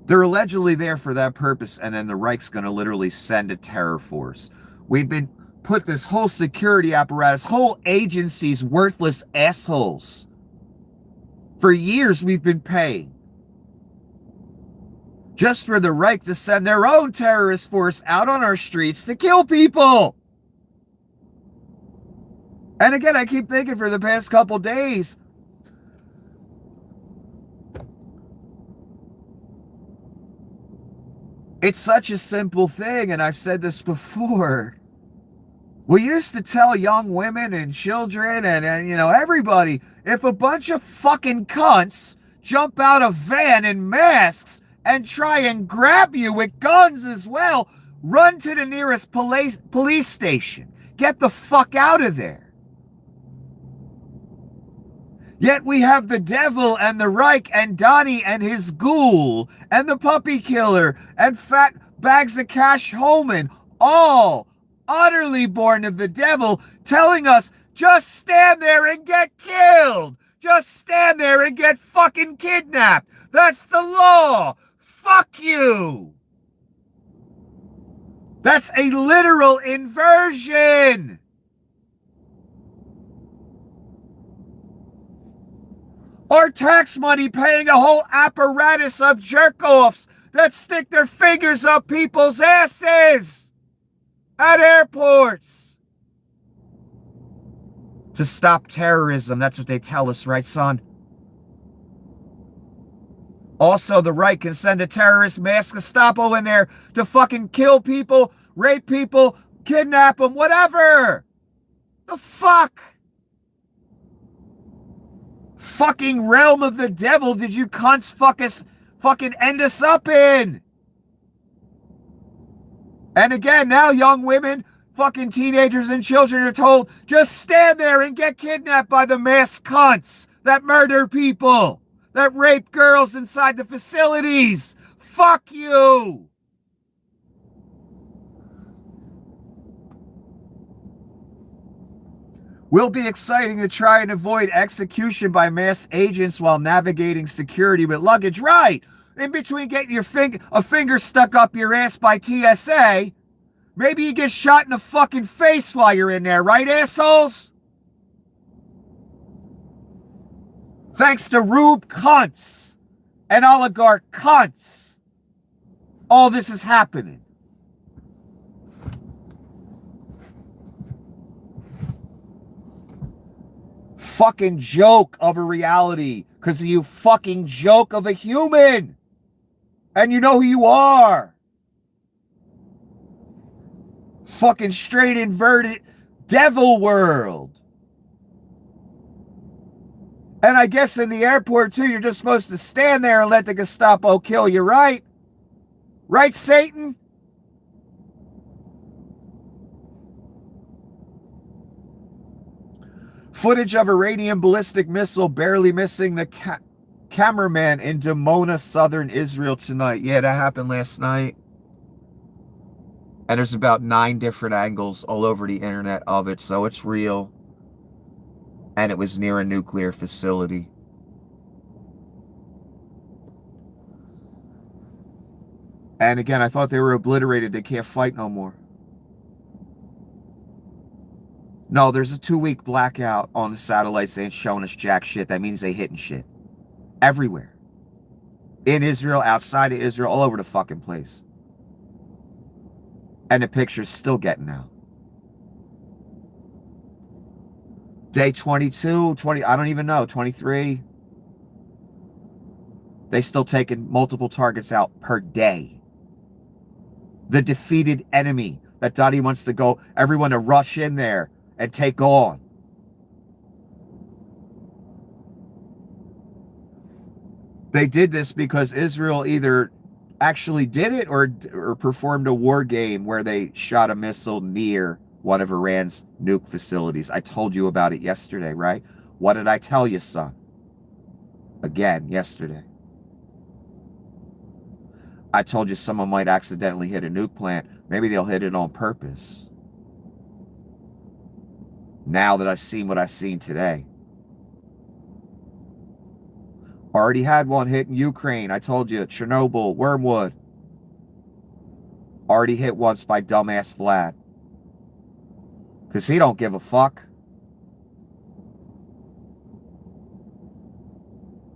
They're allegedly there for that purpose, and then the Reich's going to literally send a terror force. We've been put this whole security apparatus, whole agencies, worthless assholes. For years we've been paying just for the Reich to send their own terrorist force out on our streets to kill people. And again, I keep thinking for the past couple days, it's such a simple thing, and I've said this before. We used to tell young women and children and you know, everybody, if a bunch of fucking cunts jump out of van in masks and try and grab you with guns as well, run to the nearest police station. Get the fuck out of there. Yet we have the devil and the Reich and Donnie and his ghoul and the puppy killer and fat bags of cash Holman, all utterly born of the devil, telling us just stand there and get killed. Just stand there and get fucking kidnapped. That's the law. Fuck you. That's a literal inversion. Our tax money paying a whole apparatus of jerk-offs that stick their fingers up people's asses at airports to stop terrorism. That's what they tell us, right, son? Also, the Reich can send a terrorist mass Gestapo in there to fucking kill people, rape people, kidnap them, whatever. The fuck? Fucking realm of the devil did you cunts fucking end us up in? And again, now young women, fucking teenagers and children are told, just stand there and get kidnapped by the masked cunts that murder people, that rape girls inside the facilities. Fuck you. Will be exciting to try and avoid execution by masked agents while navigating security with luggage. Right. In between getting a finger stuck up your ass by TSA, maybe you get shot in the fucking face while you're in there, right, assholes? Thanks to Rube cunts and oligarch cunts, all this is happening. Fucking joke of a reality because of you fucking joke of a human. And you know who you are. Fucking straight inverted devil world. And I guess in the airport too, you're just supposed to stand there and let the Gestapo kill you, right? Right, Satan? Footage of Iranian ballistic missile barely missing the cameraman in Dimona, southern Israel tonight. Yeah, that happened last night. And there's about 9 different angles all over the internet of it, so it's real. And it was near a nuclear facility. And again, I thought they were obliterated. They can't fight no more. No, there's a 2-week blackout on the satellites. They ain't showing us jack shit. That means they hitting shit. Everywhere. In Israel, outside of Israel, all over the fucking place. And the picture's still getting out. Day 22, 20, I don't even know, 23. They still taking multiple targets out per day. The defeated enemy that Dottie wants to go, everyone to rush in there and take on. They did this because Israel either actually did it or performed a war game where they shot a missile near one of Iran's nuke facilities. I told you about it yesterday, right? What did I tell you, son? Again, yesterday. I told you someone might accidentally hit a nuke plant. Maybe they'll hit it on purpose. Now that I've seen what I've seen today. Already had one hit in Ukraine. I told you, Chernobyl, Wormwood. Already hit once by dumbass Vlad. Because he don't give a fuck.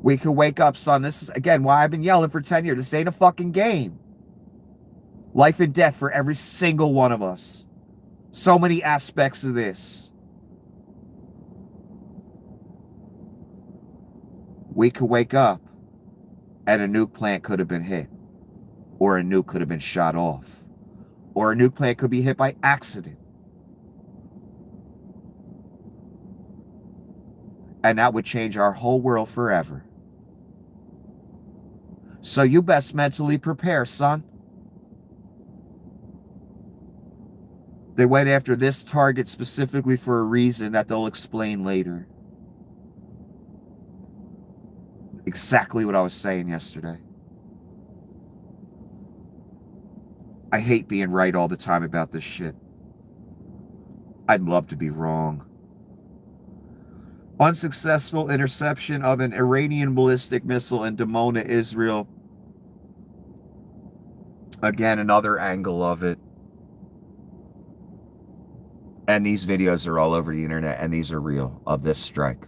We could wake up, son. This is, again, why I've been yelling for 10 years. This ain't a fucking game. Life and death for every single one of us. So many aspects of this. We could wake up and a nuke plant could have been hit. Or a nuke could have been shot off. Or a nuke plant could be hit by accident. And that would change our whole world forever. So you best mentally prepare, son. They went after this target specifically for a reason that they'll explain later. Exactly what I was saying yesterday. I hate being right all the time about this shit. I'd love to be wrong. Unsuccessful interception of an Iranian ballistic missile in Dimona, Israel. Again, another angle of it. And these videos are all over the internet, and these are real, of this strike.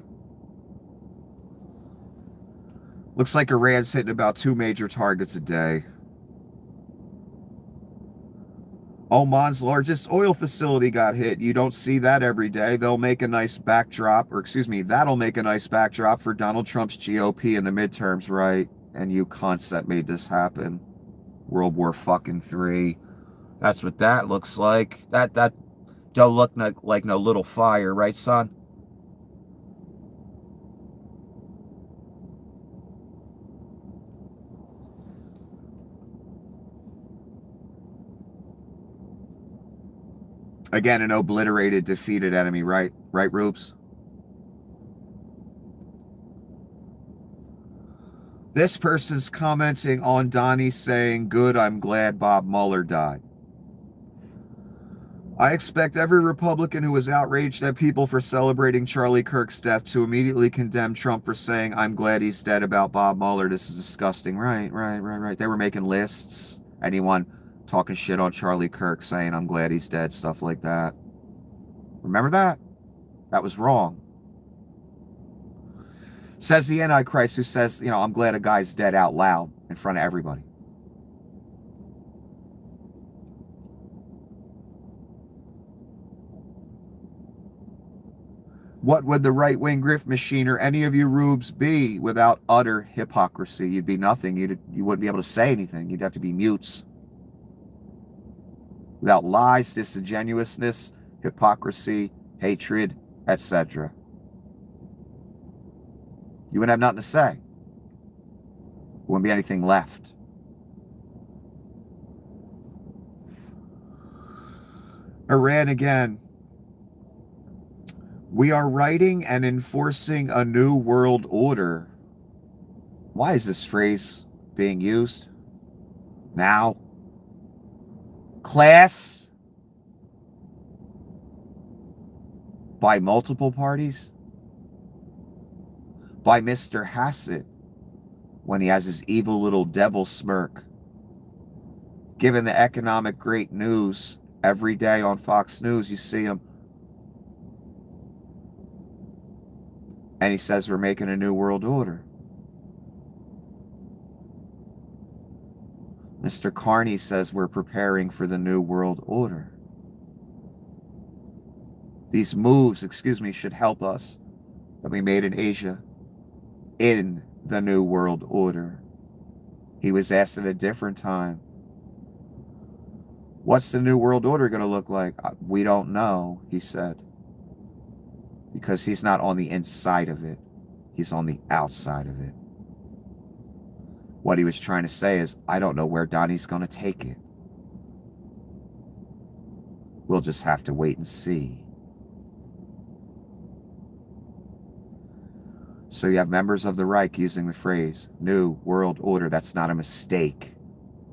Looks like Iran's hitting about 2 major targets a day. Oman's largest oil facility got hit. You don't see that every day. They'll make a nice backdrop, or excuse me, that'll make a nice backdrop for Donald Trump's GOP in the midterms, right? And you cunts that made this happen. World War fucking III. That's what that looks like. That don't look like no little fire, right, son? Again, an obliterated, defeated enemy, right? Right, Rubes? This person's commenting on Donnie saying, good, I'm glad Bob Mueller died. I expect every Republican who is outraged at people for celebrating Charlie Kirk's death to immediately condemn Trump for saying, I'm glad he's dead about Bob Mueller. This is disgusting. Right. They were making lists. Anyone talking shit on Charlie Kirk saying, I'm glad he's dead, stuff like that. Remember that? That was wrong. Says the Antichrist, who says, you know, I'm glad a guy's dead out loud in front of everybody. What would the right-wing grift machine or any of you rubes be without utter hypocrisy? You'd be nothing. You wouldn't be able to say anything. You'd have to be mutes. Without lies, disingenuousness, hypocrisy, hatred, etc. You wouldn't have nothing to say. There wouldn't be anything left. Iran again. We are writing and enforcing a new world order. Why is this phrase being used now? Class by multiple parties? By Mr. Hassett when he has his evil little devil smirk. Given the economic great news every day on Fox News, you see him. And he says we're making a new world order. Mr. Carney says we're preparing for the new world order. These moves, should help us that we made in Asia in the new world order. He was asked at a different time, what's the new world order going to look like? We don't know, he said. Because he's not on the inside of it. He's on the outside of it. What he was trying to say is, I don't know where Donnie's going to take it. We'll just have to wait and see. So you have members of the Reich using the phrase, New World Order. That's not a mistake,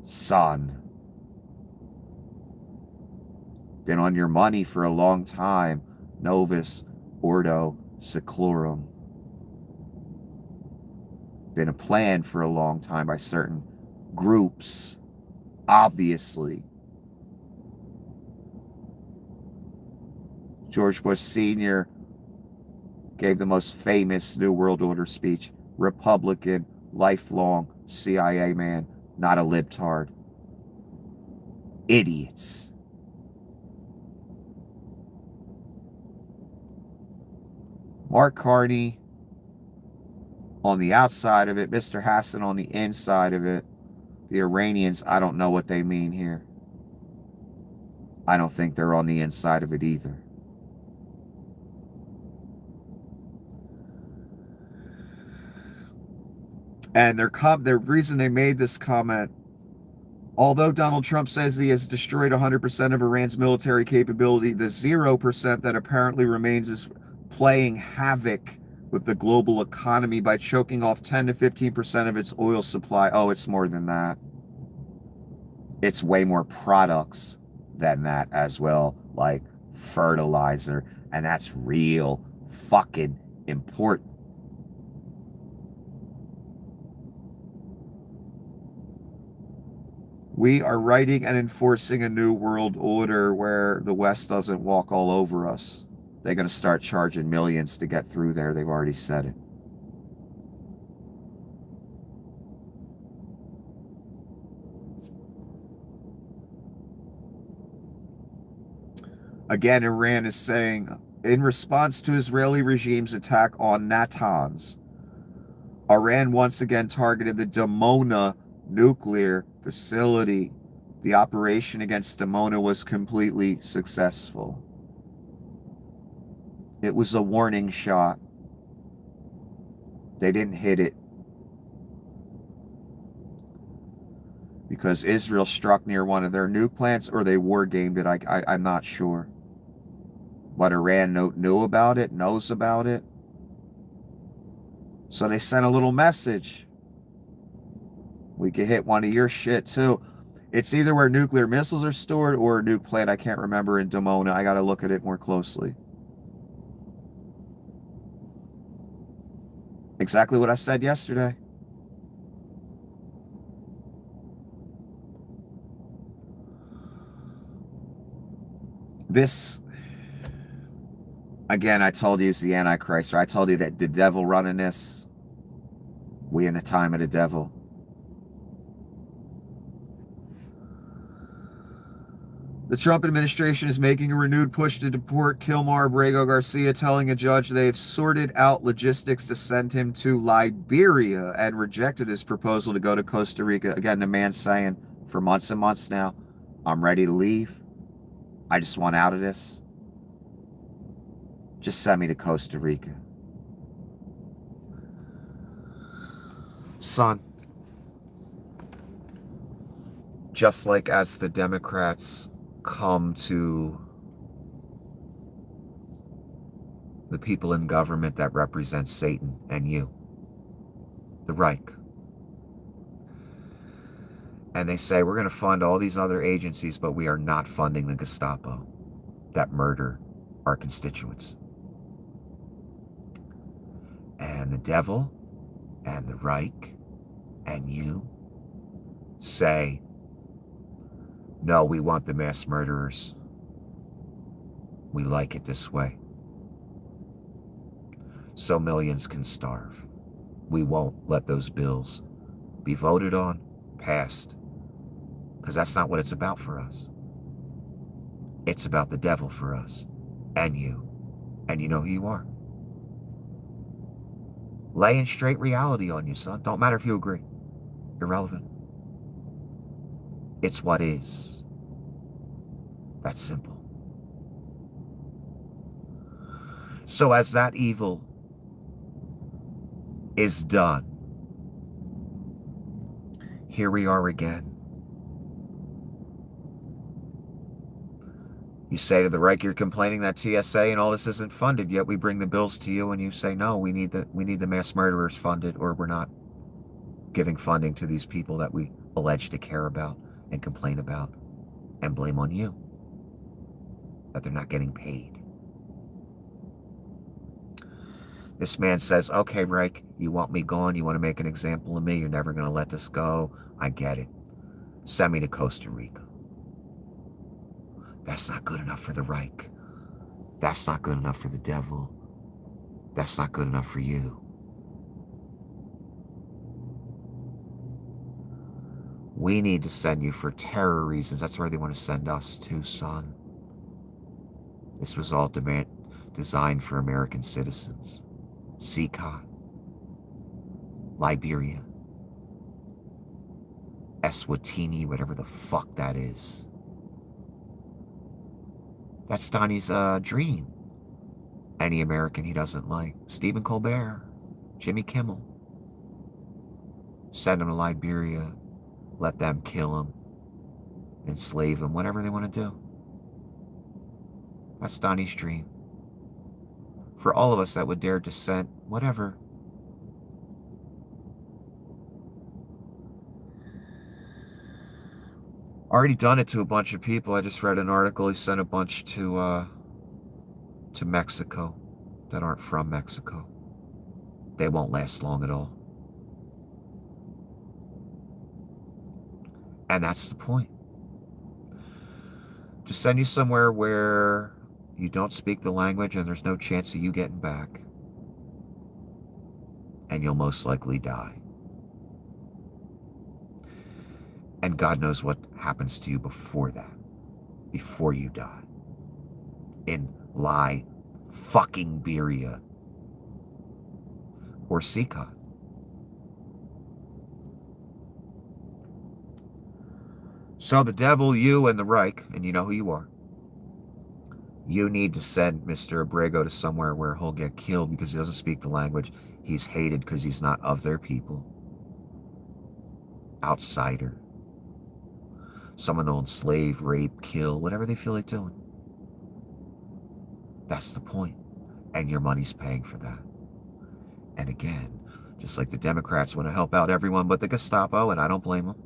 son. Been on your money for a long time. Novus Ordo Seclorum. Been a plan for a long time by certain groups, obviously. George Bush Sr. gave the most famous New World Order speech. Republican, lifelong CIA man, not a libtard. Idiots. Mark Carney on the outside of it, Mr. Hassan on the inside of it. The Iranians, I don't know what they mean here. I don't think they're on the inside of it either. And their reason they made this comment, although Donald Trump says he has destroyed 100% of Iran's military capability, the 0% that apparently remains is playing havoc with the global economy by choking off 10 to 15% of its oil supply. Oh, it's more than that. It's way more products than that as well, like fertilizer, and that's real fucking important. We are writing and enforcing a new world order where the West doesn't walk all over us. They're going to start charging millions to get through there. They've already said it. Again, Iran is saying, in response to Israeli regime's attack on Natanz, Iran once again targeted the Dimona nuclear facility. The operation against Dimona was completely successful. It was a warning shot. They didn't hit it because Israel struck near one of their nuke plants, or they war gamed it. I'm not sure. But Iran knew about it, knows about it. So they sent a little message. We could hit one of your shit too. It's either where nuclear missiles are stored or a nuke plant. I can't remember in Dimona. I got to look at it more closely. Exactly what I said yesterday. This, again, I told you it's the Antichrist, or I told you that the devil running this. We in the time of the devil. The Trump administration is making a renewed push to deport Kilmar Abrego Garcia, telling a judge they've sorted out logistics to send him to Liberia and rejected his proposal to go to Costa Rica. Again, the man's saying for months and months now, I'm ready to leave. I just want out of this. Just send me to Costa Rica. Son, just like as the Democrats come to the people in government that represent Satan and you, the Reich. And they say, we're going to fund all these other agencies, but we are not funding the Gestapo that murder our constituents. And the devil and the Reich and you say, no, we want the mass murderers. We like it this way. So millions can starve. We won't let those bills be voted on, passed, because that's not what it's about for us. It's about the devil for us, and you. And you know who you are. Laying straight reality on you, son. Don't matter if you agree. Irrelevant. It's what is. That's simple. So as that evil is done, here we are again. You say to the Reich, you're complaining that TSA and all this isn't funded, yet we bring the bills to you and you say, no, we need the mass murderers funded, or we're not giving funding to these people that we allege to care about and complain about, and blame on you that they're not getting paid. This man says, okay, Reich, you want me gone? You want to make an example of me? You're never going to let this go? I get it. Send me to Costa Rica. That's not good enough for the Reich. That's not good enough for the devil. That's not good enough for you. We need to send you for terror reasons. That's where they want to send us to, son. This was all designed for American citizens. Sikha, Liberia, Eswatini, whatever the fuck that is. That's Donnie's dream. Any American he doesn't like. Stephen Colbert, Jimmy Kimmel. Send him to Liberia. Let them kill him. Enslave him. Whatever they want to do. That's Donnie's dream. For all of us that would dare dissent, whatever. Already done it to a bunch of people. I just read an article. He sent a bunch to Mexico that aren't from Mexico. They won't last long at all. And that's the point. To send you somewhere where you don't speak the language and there's no chance of you getting back. And you'll most likely die. And God knows what happens to you before that. Before you die. In fucking Beria. Or Sikha. So the devil, you, and the Reich, and you know who you are. You need to send Mr. Abrego to somewhere where he'll get killed because he doesn't speak the language. He's hated because he's not of their people. Outsider. Someone they'll enslave, rape, kill, whatever they feel like doing. That's the point. And your money's paying for that. And again, just like the Democrats want to help out everyone but the Gestapo, and I don't blame them.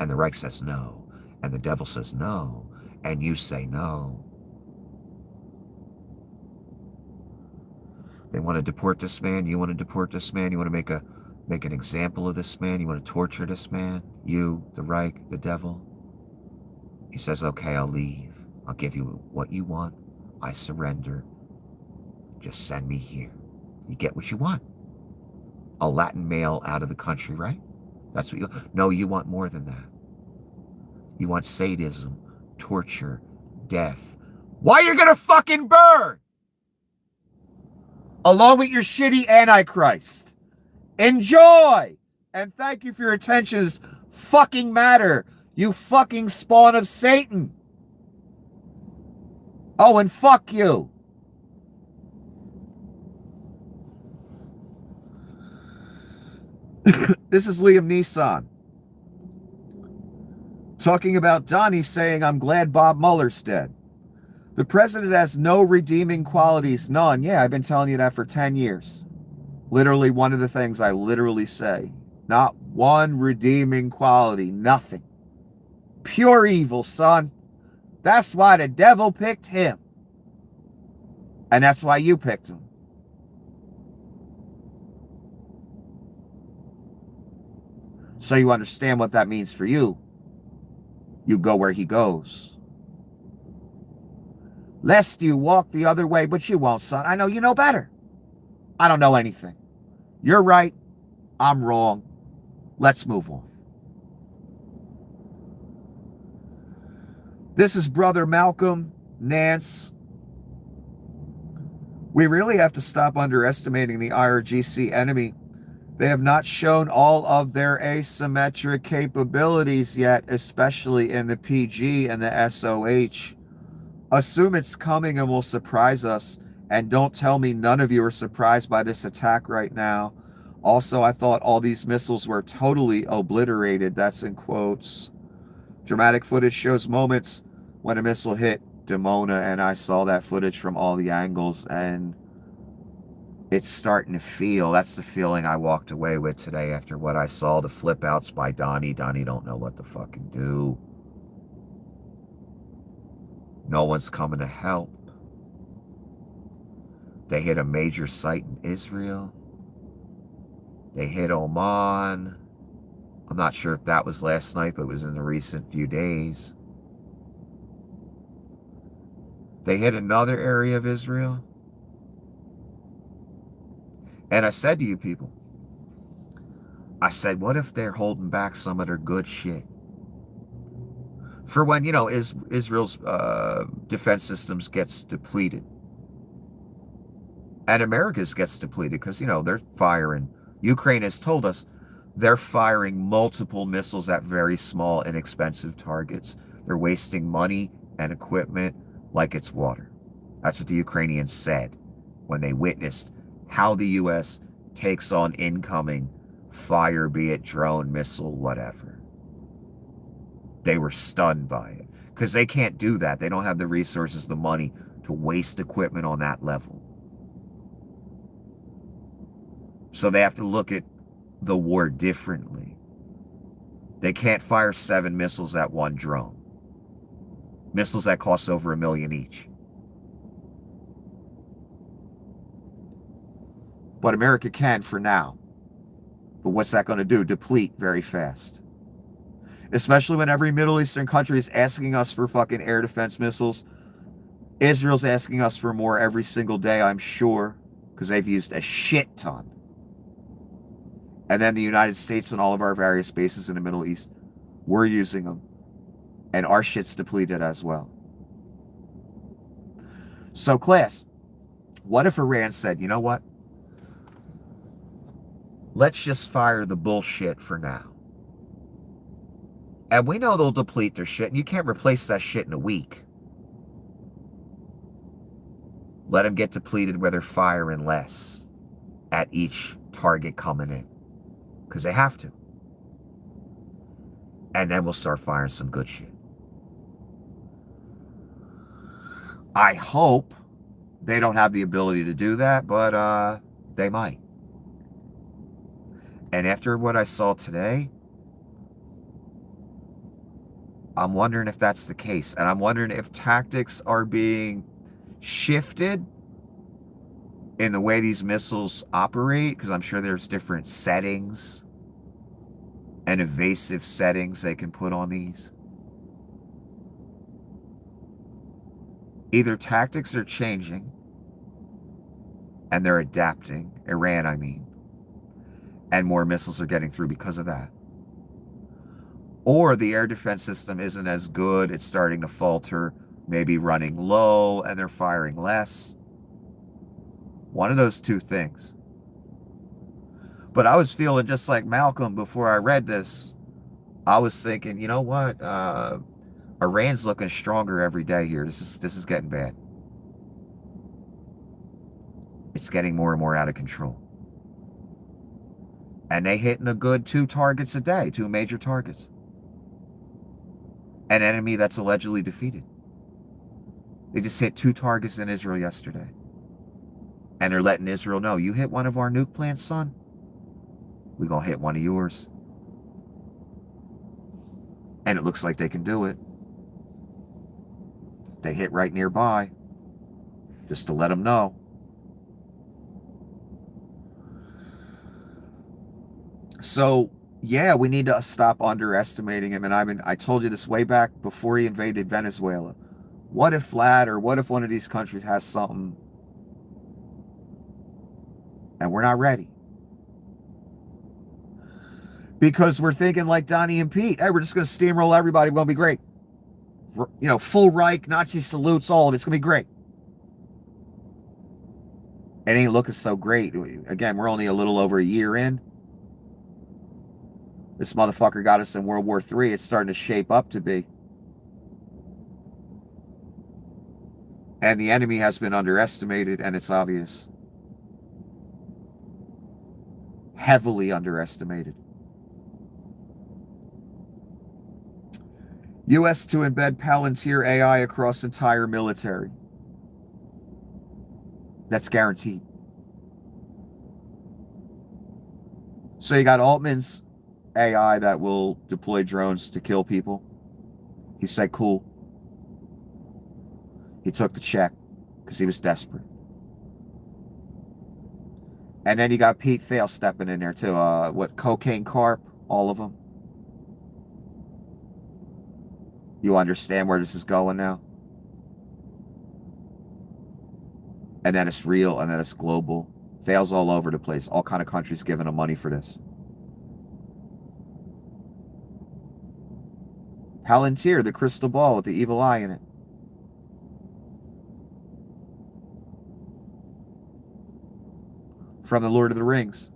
And the Reich says no. And the devil says no. And you say no. They want to deport this man. You want to deport this man. You want to make an example of this man. You want to torture this man. You, the Reich, the devil. He says, okay, I'll leave. I'll give you what you want. I surrender. Just send me here. You get what you want. A Latin male out of the country, right? That's what you... No, you want more than that. You want sadism, torture, death. Why you're gonna fucking burn? Along with your shitty Antichrist. Enjoy! And thank you for your attention. This fucking matter. You fucking spawn of Satan. Oh, and fuck you. This is Liam Neeson. Talking about Donnie saying, I'm glad Bob Mueller's dead. The president has no redeeming qualities, none. Yeah, I've been telling you that for 10 years. Literally one of the things I literally say. Not one redeeming quality, nothing. Pure evil, son. That's why the devil picked him. And that's why you picked him. So you understand what that means for you. You go where he goes. Lest you walk the other way, but you won't, son. I know you know better. I don't know anything. You're right. I'm wrong. Let's move on. This is Brother Malcolm Nance. We really have to stop underestimating the IRGC enemy. They have not shown all of their asymmetric capabilities yet, especially in the PG and the SOH. Assume it's coming and will surprise us. And don't tell me none of you are surprised by this attack right now. Also, I thought all these missiles were totally obliterated. That's in quotes. Dramatic footage shows moments when a missile hit Dimona, and I saw that footage from all the angles, and it's starting to feel, that's the feeling I walked away with today after what I saw, the flip outs by Donnie. Donnie don't know what to fucking do. No one's coming to help. They hit a major site in Israel. They hit Oman. I'm not sure if that was last night, but it was in the recent few days. They hit another area of Israel. And I said to you people, I said, what if they're holding back some of their good shit? For when, you know, Israel's defense systems gets depleted. And America's gets depleted because, you know, they're firing. Ukraine has told us they're firing multiple missiles at very small, inexpensive targets. They're wasting money and equipment like it's water. That's what the Ukrainians said when they witnessed how the U.S. takes on incoming fire, be it drone, missile, whatever. They were stunned by it because they can't do that. They don't have the resources, the money to waste equipment on that level. So they have to look at the war differently. They can't fire 7 missiles at one drone. Missiles that cost over $1 million each. But America can for now. But what's that going to do? Deplete very fast. Especially when every Middle Eastern country is asking us for fucking air defense missiles. Israel's asking us for more every single day, I'm sure, because they've used a shit ton. And then the United States and all of our various bases in the Middle East, we're using them. And our shit's depleted as well. So, class, what if Iran said, you know what? Let's just fire the bullshit for now. And we know they'll deplete their shit, and you can't replace that shit in a week. Let them get depleted where they're firing less at each target coming in. Because they have to. And then we'll start firing some good shit. I hope they don't have the ability to do that, but they might. And after what I saw today, I'm wondering if that's the case. And I'm wondering if tactics are being shifted in the way these missiles operate, because I'm sure there's different settings and evasive settings they can put on these. Either tactics are changing and they're adapting, Iran, I mean, and more missiles are getting through because of that. Or the air defense system isn't as good, it's starting to falter, maybe running low, and they're firing less. One of those two things. But I was feeling just like Malcolm before I read this. I was thinking, you know what? Iran's looking stronger every day here. This is getting bad. It's getting more and more out of control. And they hitting a good 2 targets a day, 2 major targets. An enemy that's allegedly defeated. They just hit 2 targets in Israel yesterday. And they're letting Israel know, you hit one of our nuke plants, son, we're going to hit one of yours. And it looks like they can do it. They hit right nearby, just to let them know. So, yeah, we need to stop underestimating him. And I told you this way back before he invaded Venezuela. What if Vlad, or what if one of these countries has something and we're not ready? Because we're thinking like Donnie and Pete. Hey, we're just going to steamroll everybody. We're going to be great. You know, full Reich, Nazi salutes, all of it's going to be great. It ain't looking so great. Again, we're only a little over a year in. This motherfucker got us in World War III. It's starting to shape up to be. And the enemy has been underestimated, and it's obvious. Heavily underestimated. U.S. to embed Palantir AI across entire military. That's guaranteed. So you got Altman's AI that will deploy drones to kill people. He said, cool. He took the check because he was desperate. And then you got Pete Thiel stepping in there too. Cocaine Corp, all of them. You understand where this is going now? And then it's real, and then it's global. Thiel's all over the place. All kind of countries giving him money for this. Palantir, the crystal ball with the evil eye in it. From the Lord of the Rings.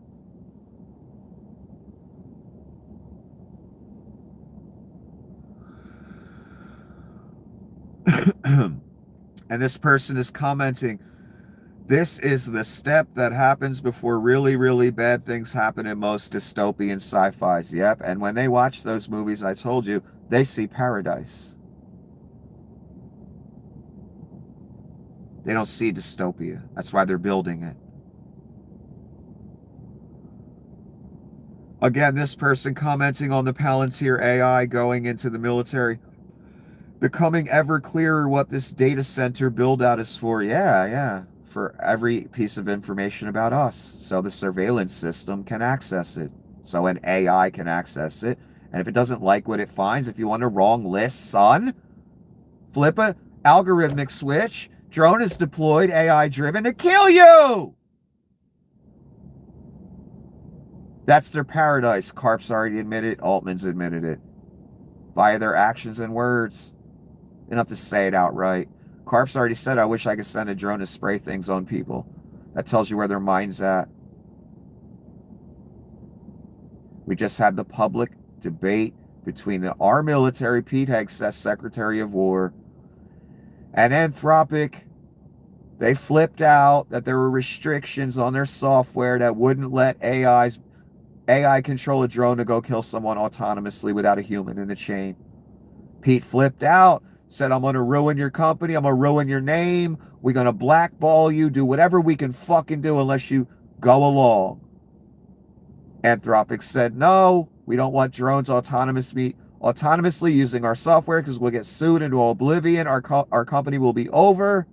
And this person is commenting, this is the step that happens before really, really bad things happen in most dystopian sci-fis. Yep, and when they watch those movies, I told you, they see paradise. They don't see dystopia. That's why they're building it. Again, this person commenting on the Palantir AI going into the military. Becoming ever clearer what this data center build out is for. Yeah. For every piece of information about us. So the surveillance system can access it. So an AI can access it. And if it doesn't like what it finds, if you want a wrong list, son, flip a algorithmic switch. Drone is deployed, AI driven to kill you. That's their paradise. Karp's already admitted it. Altman's admitted it. Via their actions and words. They don't have to say it outright. Karp's already said, I wish I could send a drone to spray things on people. That tells you where their mind's at. We just had the public debate between our military, Pete Hegseth, Secretary of War, and Anthropic. They flipped out that there were restrictions on their software that wouldn't let AI control a drone to go kill someone autonomously without a human in the chain. Pete flipped out, said, I'm going to ruin your company. I'm going to ruin your name. We're going to blackball you, do whatever we can fucking do unless you go along. Anthropic said, no, we don't want drones autonomously using our software because we'll get sued into oblivion. Our company will be over.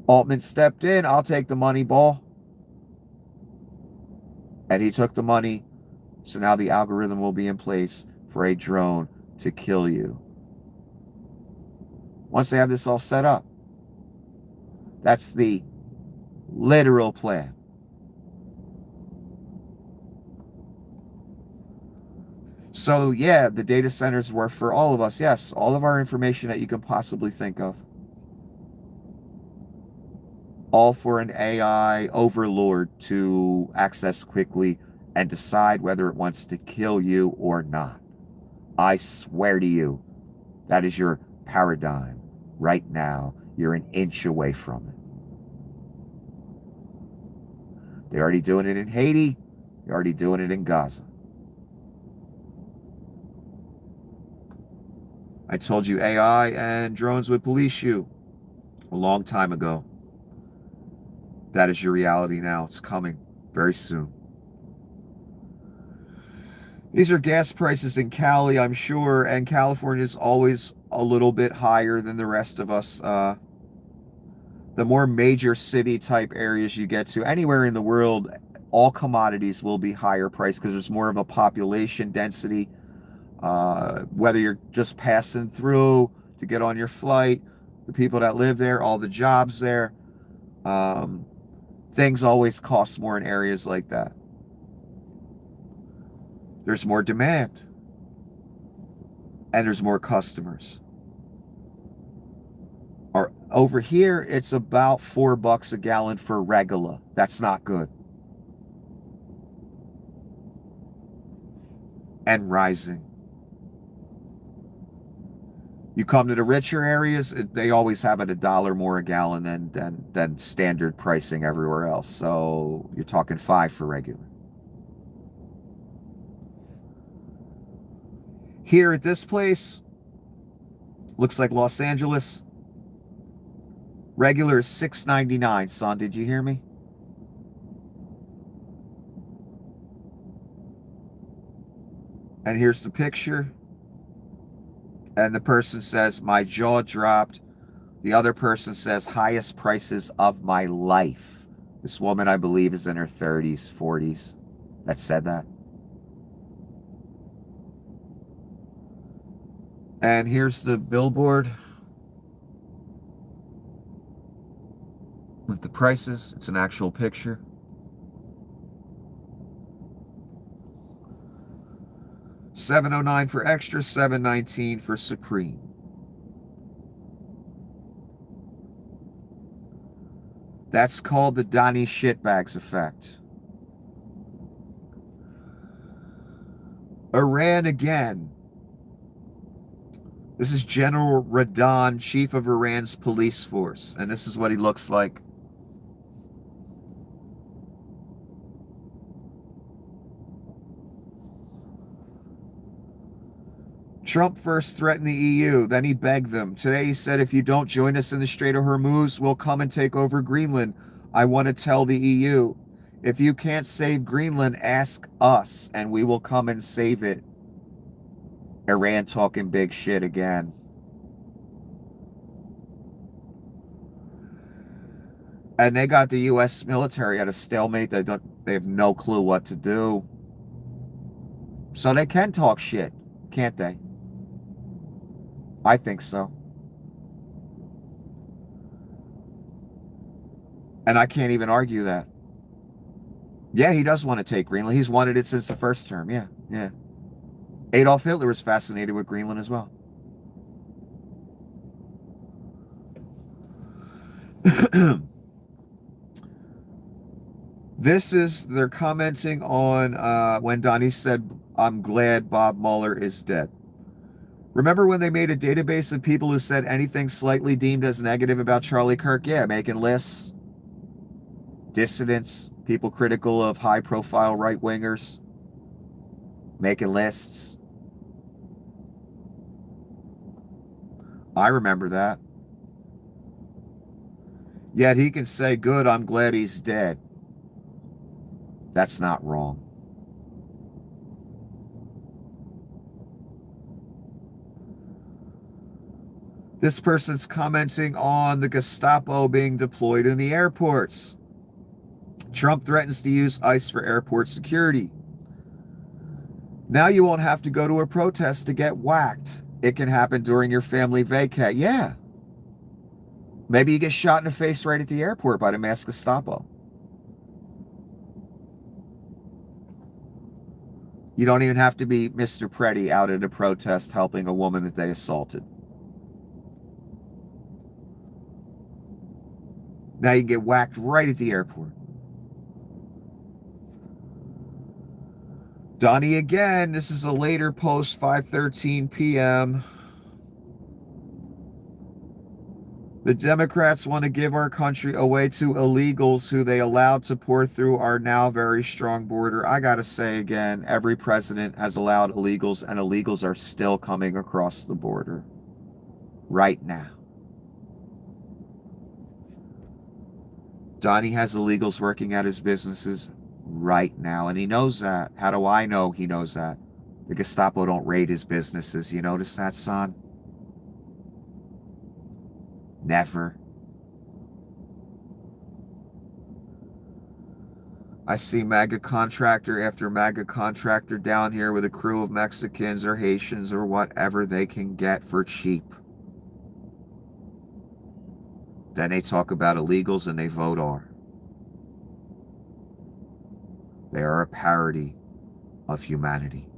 Altman stepped in. I'll take the money, ball. And he took the money. So now the algorithm will be in place for a drone to kill you. Once they have this all set up. That's the literal plan. So yeah, the data centers were for all of us. Yes, all of our information that you can possibly think of. All for an AI overlord to access quickly and decide whether it wants to kill you or not. I swear to you, that is your paradigm right now. You're an inch away from it. They're already doing it in Haiti. They're already doing it in Gaza. I told you AI and drones would police you a long time ago. That is your reality now. It's coming very soon. These are gas prices in Cali, I'm sure, and California is always a little bit higher than the rest of us. The more major city type areas you get to, anywhere in the world, all commodities will be higher priced because there's more of a population density. Whether you're just passing through to get on your flight, the people that live there, all the jobs there, things always cost more in areas like that. There's more demand and there's more customers. Or over here, it's about $4 a gallon for regular. That's not good. And rising. You come to the richer areas, they always have it $1 more a gallon than standard pricing everywhere else. So you're talking $5 for regular. Here at this place, looks like Los Angeles. Regular is $6.99, son. Did you hear me? And here's the picture. And the person says, my jaw dropped. The other person says, highest prices of my life. This woman, I believe, is in her 30s, 40s that said that. And here's the billboard with the prices. It's an actual picture. $7.09 for extra, $7.19 for supreme. That's called the Donnie Shitbags effect. Iran again. This is General Radan, chief of Iran's police force, and this is what he looks like. Trump first threatened the EU, then he begged them. Today he said, if you don't join us in the Strait of Hormuz, we'll come and take over Greenland. I want to tell the EU, if you can't save Greenland, ask us, and we will come and save it. Iran talking big shit again. And they got the U.S. military at a stalemate. They have no clue what to do. So they can talk shit, can't they? I think so. And I can't even argue that. Yeah, he does want to take Greenland. He's wanted it since the first term. Yeah, yeah. Adolf Hitler was fascinated with Greenland as well. They're commenting on when Donnie said, I'm glad Bob Mueller is dead. Remember when they made a database of people who said anything slightly deemed as negative about Charlie Kirk? Yeah, making lists. Dissidents, people critical of high-profile right-wingers. Making lists. I remember that. Yet he can say, good, I'm glad he's dead. That's not wrong. This person's commenting on the Gestapo being deployed in the airports. Trump threatens to use ICE for airport security. Now you won't have to go to a protest to get whacked. It can happen during your family vacay. Yeah. Maybe you get shot in the face right at the airport by the masked Gestapo. You don't even have to be Mr. Pretty out at a protest helping a woman that they assaulted. Now you get whacked right at the airport. Donnie again. This is a later post, 5:13 p.m. The Democrats want to give our country away to illegals who they allowed to pour through our now very strong border. I got to say again, every president has allowed illegals, and illegals are still coming across the border. right now. Donnie has illegals working at his businesses right now, and he knows that. How do I know he knows that? The Gestapo don't raid his businesses. You notice that, son? Never. I see MAGA contractor after MAGA contractor down here with a crew of Mexicans or Haitians or whatever they can get for cheap. Then they talk about illegals and they vote R. They are a parody of humanity.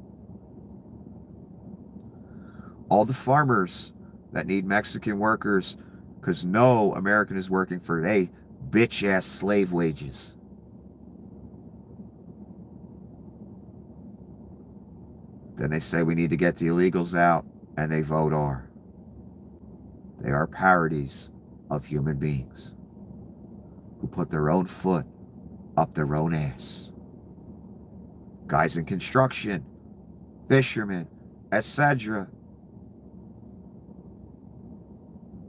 All the farmers that need Mexican workers, because no American is working for they bitch-ass slave wages. Then they say we need to get the illegals out, and they vote R. They are parodies of human beings who put their own foot up their own ass. Guys in construction, fishermen, etc.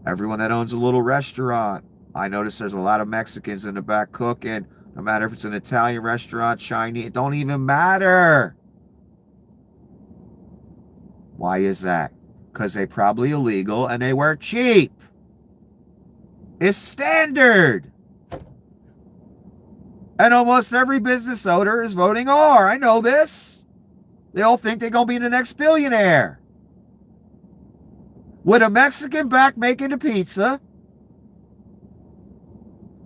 Everyone that owns a little restaurant. I notice there's a lot of Mexicans in the back cooking. No matter if it's an Italian restaurant, Chinese, it don't even matter. Why is that? Because they probably illegal and they work cheap. It's standard. And almost every business owner is voting R. I know this. They all think they're going to be the next billionaire. With a Mexican back making the pizza.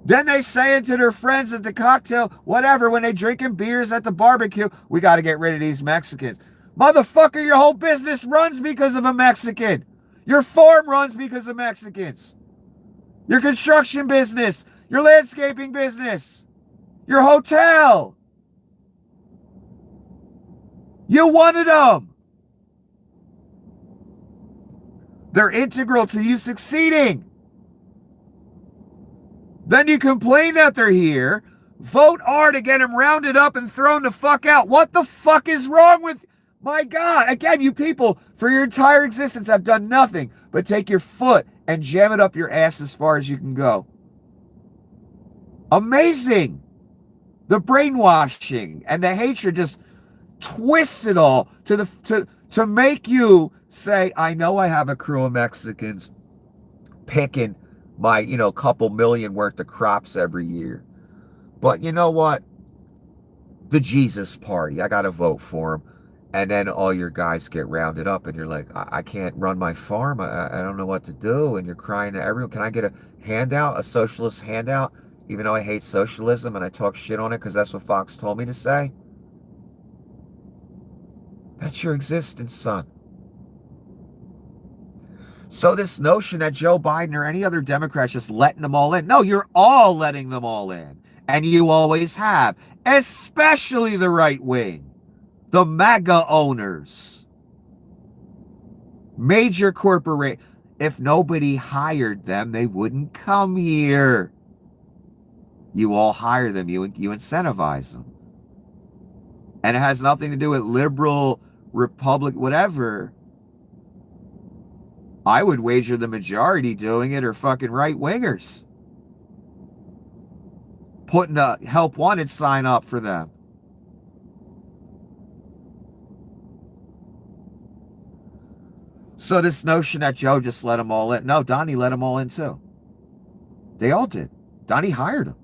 Then they say it to their friends at the cocktail, whatever, when they drinking beers at the barbecue, we got to get rid of these Mexicans. Motherfucker, your whole business runs because of a Mexican. Your farm runs because of Mexicans. Your construction business, your landscaping business, your hotel. You wanted them. They're integral to you succeeding. Then you complain that they're here. Vote R to get them rounded up and thrown the fuck out. What the fuck is wrong with... My God, again, you people, for your entire existence, have done nothing but take your foot and jam it up your ass as far as you can go. Amazing. The brainwashing and the hatred just twists it all to make you say, I know I have a crew of Mexicans picking my, couple million worth of crops every year. But you know what? The Jesus Party, I got to vote for them. And then all your guys get rounded up and you're like, I can't run my farm. I don't know what to do. And you're crying to everyone. Can I get a handout, a socialist handout? Even though I hate socialism and I talk shit on it because that's what Fox told me to say. That's your existence, son. So this notion that Joe Biden or any other Democrat's just letting them all in. No, you're all letting them all in. And you always have. Especially the right wing. The MAGA owners. Major corporate. If nobody hired them, they wouldn't come here. You all hire them. You incentivize them. And it has nothing to do with liberal, republic, whatever. I would wager the majority doing it are fucking right-wingers. Putting a help wanted sign up for them. So this notion that Joe just let them all in. No, Donnie let them all in too. They all did. Donnie hired them.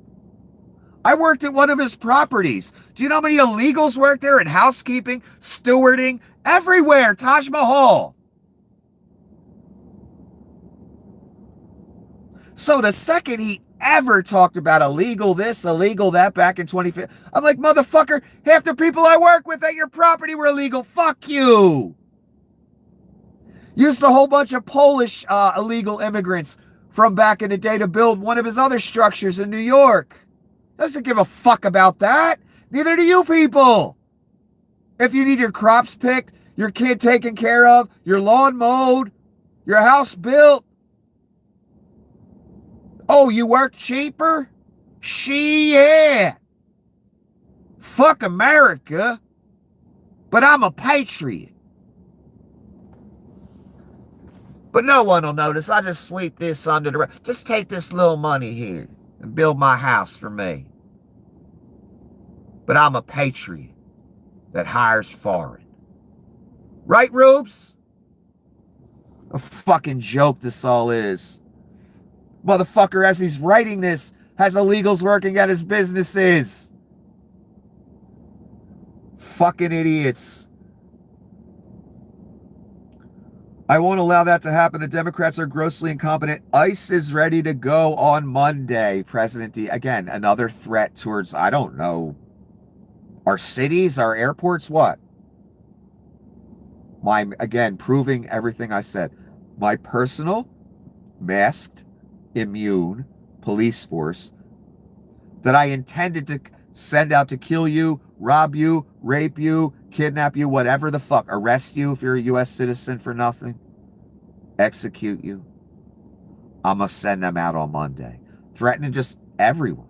I worked at one of his properties. Do you know how many illegals work there in housekeeping, stewarding, everywhere? Taj Mahal. So the second he ever talked about illegal this, illegal that back in 2015, I'm like, motherfucker, half the people I work with at your property were illegal. Fuck you. Used a whole bunch of Polish illegal immigrants from back in the day to build one of his other structures in New York. Doesn't give a fuck about that. Neither do you people. If you need your crops picked, your kid taken care of, your lawn mowed, your house built. Oh, you work cheaper? Shit. Fuck America. But I'm a patriot. But no one will notice. I just sweep this under the rug. Just take this little money here and build my house for me. But I'm a patriot that hires foreign. Right, Rubes? A fucking joke this all is. Motherfucker, as he's writing this, has illegals working at his businesses. Fucking idiots. I won't allow that to happen. The Democrats are grossly incompetent. ICE is ready to go on Monday. President D. Again, another threat towards, I don't know, our cities, our airports, what? Again, proving everything I said. My personal, masked, immune police force that I intended to send out to kill you, rob you, rape you, kidnap you, whatever the fuck, arrest you if you're a U.S. citizen for nothing, execute you. I'm going to send them out on Monday. Threatening just everyone.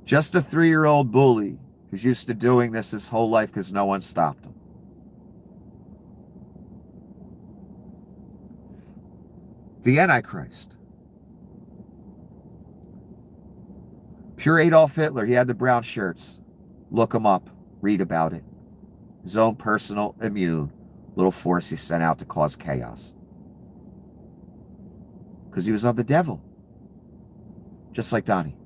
Just a 3-year-old bully who's used to doing this his whole life because no one stopped him. The Antichrist. Pure Adolf Hitler. He had the brown shirts. Look him up. Read about it. His own personal immune little force he sent out to cause chaos. Because he was of the devil. Just like Donnie.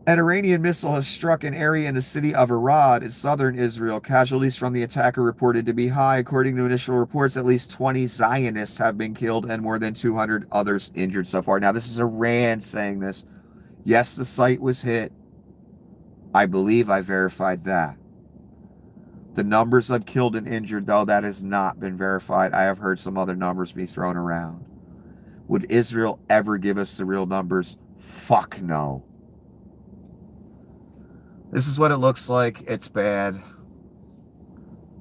An Iranian missile has struck an area in the city of Arad in southern Israel. Casualties from the attack are reported to be high. According to initial reports, at least 20 Zionists have been killed and more than 200 others injured so far. Now, this is Iran saying this. Yes, the site was hit. I believe I verified that. The numbers of killed and injured, though, that has not been verified. I have heard some other numbers be thrown around. Would Israel ever give us the real numbers? Fuck no. This is what it looks like. It's bad.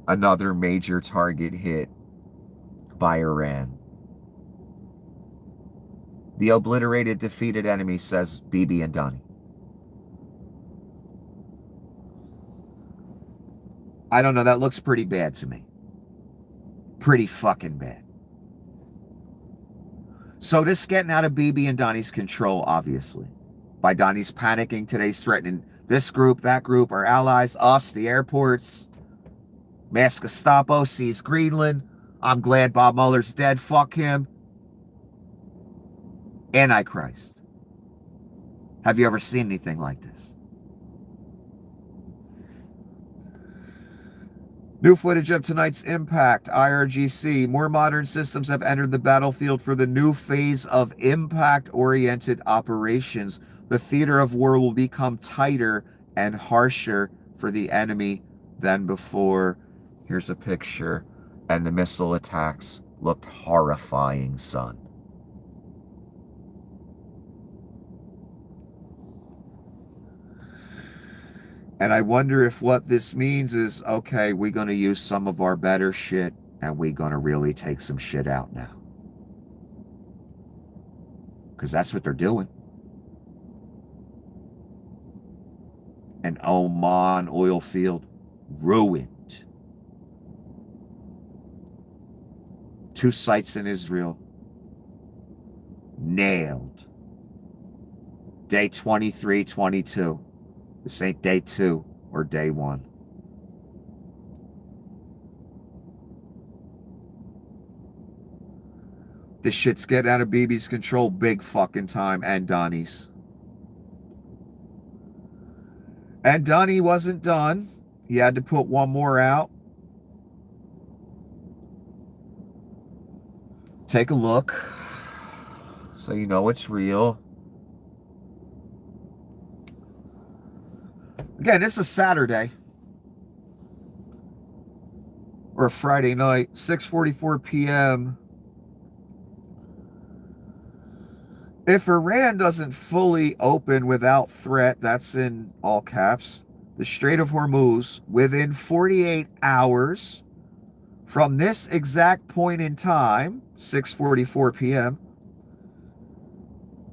Another major target hit by Iran. The obliterated, defeated enemy, says Bibi and Donnie. I don't know. That looks pretty bad to me. Pretty fucking bad. So this getting out of Bibi and Donnie's control, obviously. By Donnie's panicking, today's threatening this group, that group, our allies, us, the airports. Mass Gestapo sees Greenland. I'm glad Bob Mueller's dead. Fuck him. Antichrist. Have you ever seen anything like this? New footage of tonight's impact. IRGC. More modern systems have entered the battlefield for the new phase of impact-oriented operations. The theater of war will become tighter and harsher for the enemy than before. Here's a picture. And the missile attacks looked horrifying, son. And I wonder if what this means is, okay, we're going to use some of our better shit and we're going to really take some shit out now. Because that's what they're doing. An Oman oil field ruined. 2 sites in Israel nailed. Day 23, 22. This ain't day 2 or day 1. This shit's getting out of Bibi's control big fucking time, and Donnie's. And Donnie wasn't done. He had to put one more out. Take a look so you know it's real. Again, this is Saturday or a Friday night, 6:44 p.m. If Iran doesn't fully open without threat, that's in all caps, the Strait of Hormuz within 48 hours from this exact point in time, 6:44 p.m.,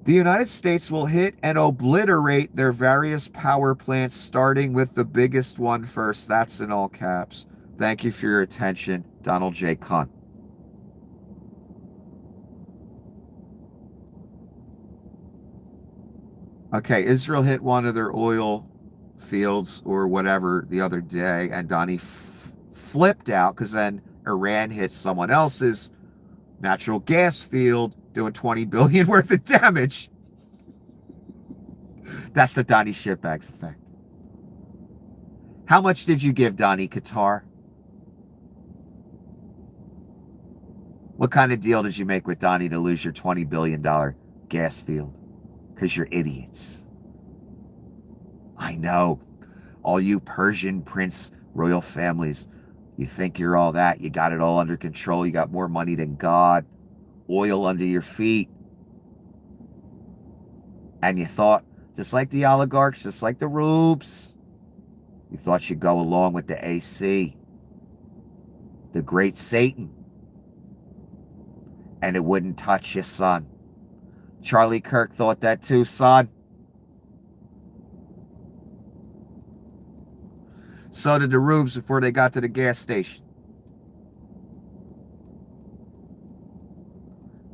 The United States will hit and obliterate their various power plants, starting with the biggest one first. That's in all caps. Thank you for your attention, Donald J. Cunt. Okay, Israel hit one of their oil fields or whatever the other day, and Donnie flipped out because then Iran hit someone else's natural gas field doing $20 billion worth of damage. That's the Donnie Shitbags effect. How much did you give Donnie Qatar? What kind of deal did you make with Donnie to lose your $20 billion gas field? Because you're idiots. I know. All you Persian prince royal families, you think you're all that. You got it all under control. You got more money than God. Oil under your feet. And you thought, just like the oligarchs, just like the rubes, you thought you'd go along with the AC, the great Satan, and it wouldn't touch you, son. Charlie Kirk thought that too, son. So did the rubes before they got to the gas station.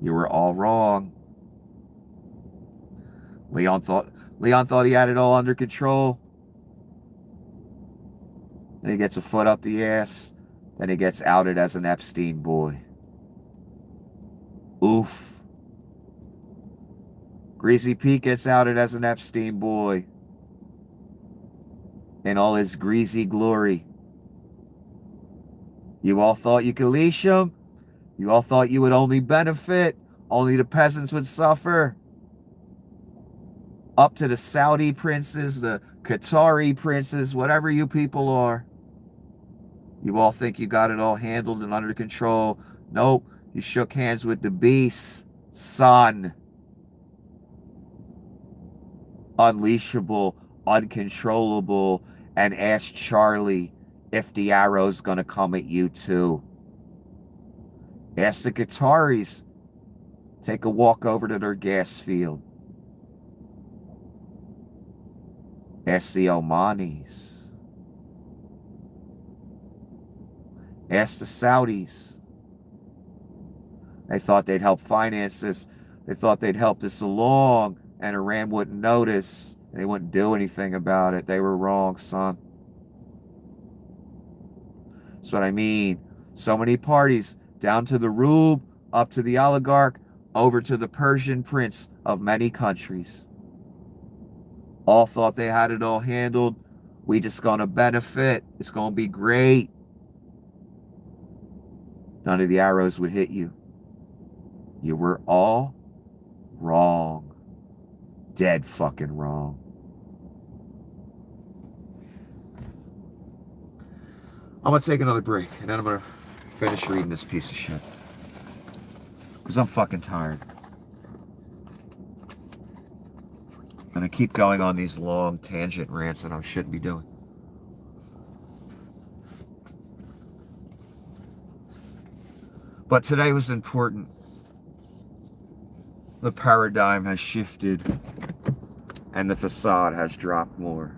You were all wrong. Leon thought he had it all under control. Then he gets a foot up the ass. Then he gets outed as an Epstein boy. Oof. Greasy Pete gets outed as an Epstein boy. In all his greasy glory. You all thought you could leash him. You all thought you would only benefit. Only the peasants would suffer. Up to the Saudi princes, the Qatari princes, whatever you people are. You all think you got it all handled and under control. Nope. You shook hands with the beast, son. Unleashable, uncontrollable, and ask Charlie if the arrow's gonna come at you too. Ask the Qataris. Take a walk over to their gas field. Ask the Omanis. Ask the Saudis. They thought they'd help finance this. They thought they'd help this along, and Iran wouldn't notice. They wouldn't do anything about it. They were wrong, son. That's what I mean. So many parties, down to the rube, up to the oligarch, over to the Persian prince of many countries. All thought they had it all handled. We just gonna benefit. It's gonna be great. None of the arrows would hit you. You were all wrong. Dead fucking wrong. I'm gonna take another break, and then I'm gonna finish reading this piece of shit. Because I'm fucking tired. And I keep going on these long tangent rants that I shouldn't be doing. But today was important. The paradigm has shifted, and the facade has dropped more.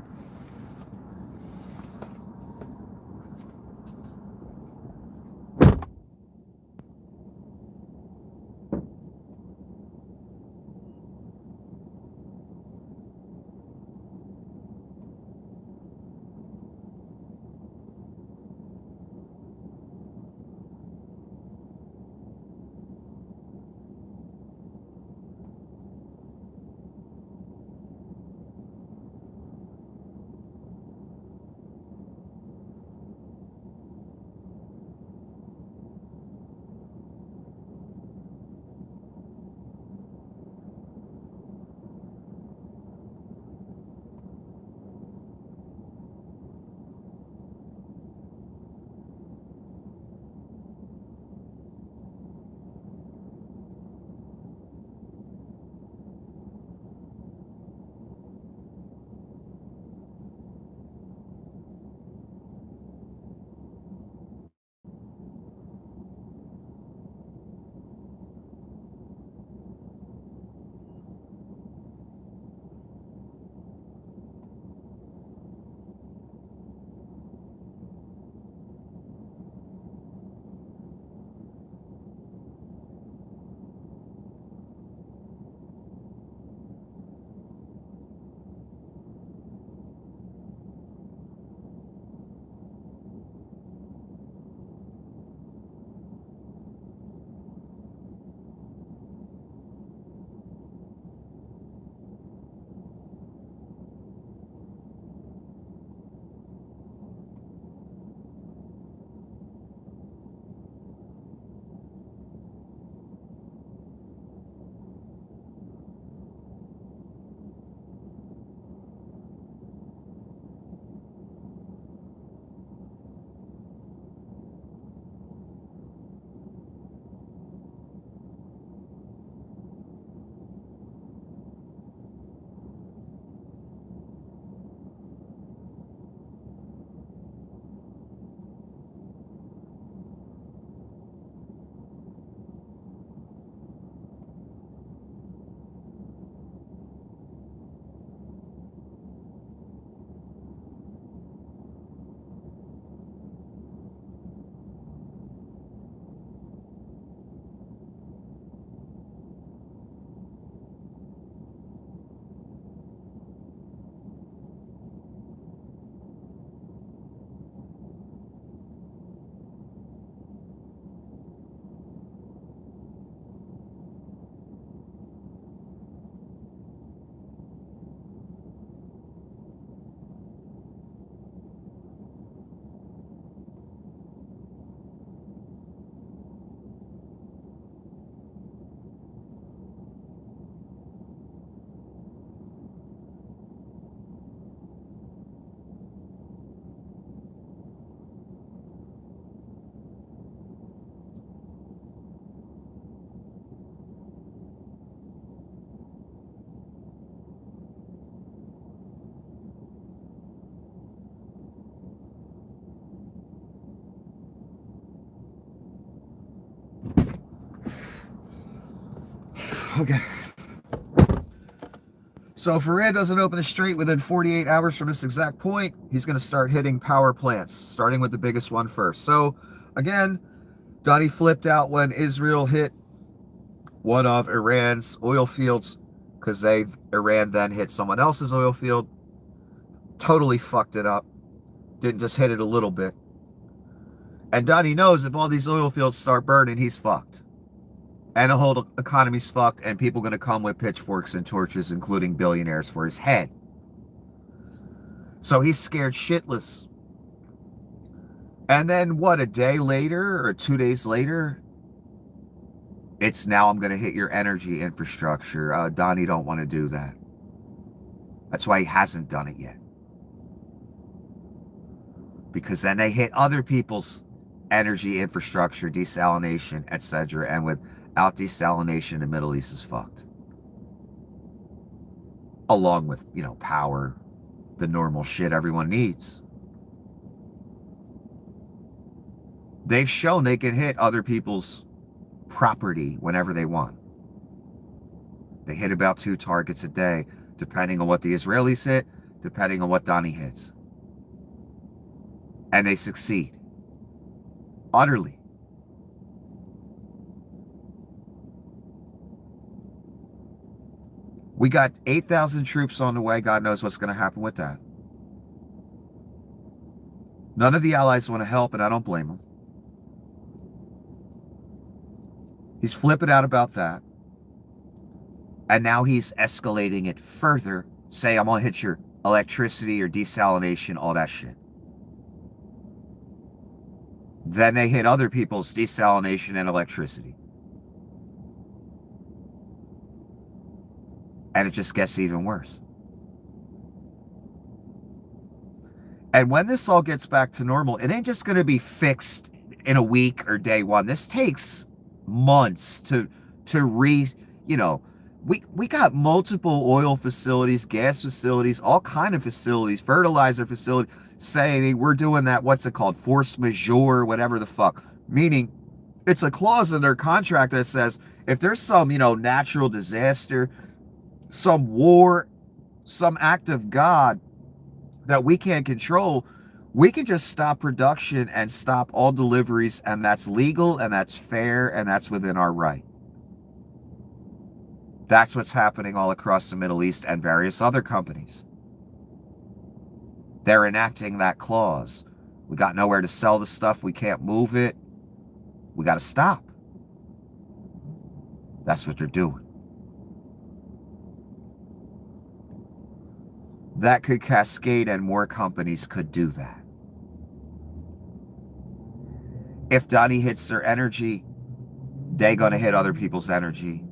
Okay. So if Iran doesn't open the strait within 48 hours from this exact point, he's going to start hitting power plants, starting with the biggest one first. So again, Donnie flipped out when Israel hit one of Iran's oil fields because Iran then hit someone else's oil field. Totally fucked it up. Didn't just hit it a little bit. And Donnie knows if all these oil fields start burning, he's fucked. And the whole economy's fucked, and people are going to come with pitchforks and torches, including billionaires, for his head. So he's scared shitless. And then, what, a day later or 2 days later, it's now I'm going to hit your energy infrastructure. Donnie don't want to do that. That's why he hasn't done it yet. Because then they hit other people's energy infrastructure, desalination, etc. And without desalination, the Middle East is fucked. Along with, power, the normal shit everyone needs. They've shown they can hit other people's property whenever they want. They hit about 2 targets a day, depending on what the Israelis hit, depending on what Donnie hits. And they succeed. Utterly. We got 8,000 troops on the way. God knows what's going to happen with that. None of the allies want to help, and I don't blame them. He's flipping out about that. And now he's escalating it further. Say, I'm going to hit your electricity or desalination, all that shit. Then they hit other people's desalination and electricity. And it just gets even worse. And when this all gets back to normal, it ain't just going to be fixed in a week or day one. This takes months to we got multiple oil facilities, gas facilities, all kind of facilities, fertilizer facilities saying, hey, we're doing that, what's it called, force majeure, whatever the fuck. Meaning, it's a clause in their contract that says, if there's some, natural disaster, some war, some act of God that we can't control, we can just stop production and stop all deliveries, and that's legal, and that's fair, and that's within our right. That's what's happening all across the Middle East and various other companies. They're enacting that clause. We got nowhere to sell the stuff. We can't move it. We got to stop. That's what they're doing. That could cascade, and more companies could do that. If Donnie hits their energy, they're going to hit other people's energy.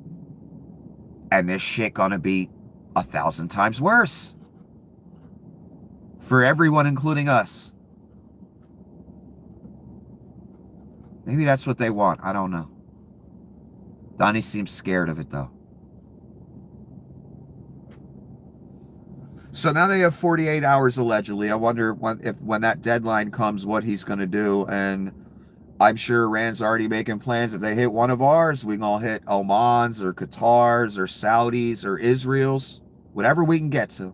And this shit going to be 1,000 times worse. For everyone, including us. Maybe that's what they want. I don't know. Donnie seems scared of it, though. So now they have 48 hours, allegedly. I wonder when that deadline comes, what he's going to do. And I'm sure Iran's already making plans. If they hit one of ours, we can all hit Oman's or Qatar's or Saudi's or Israel's. Whatever we can get to.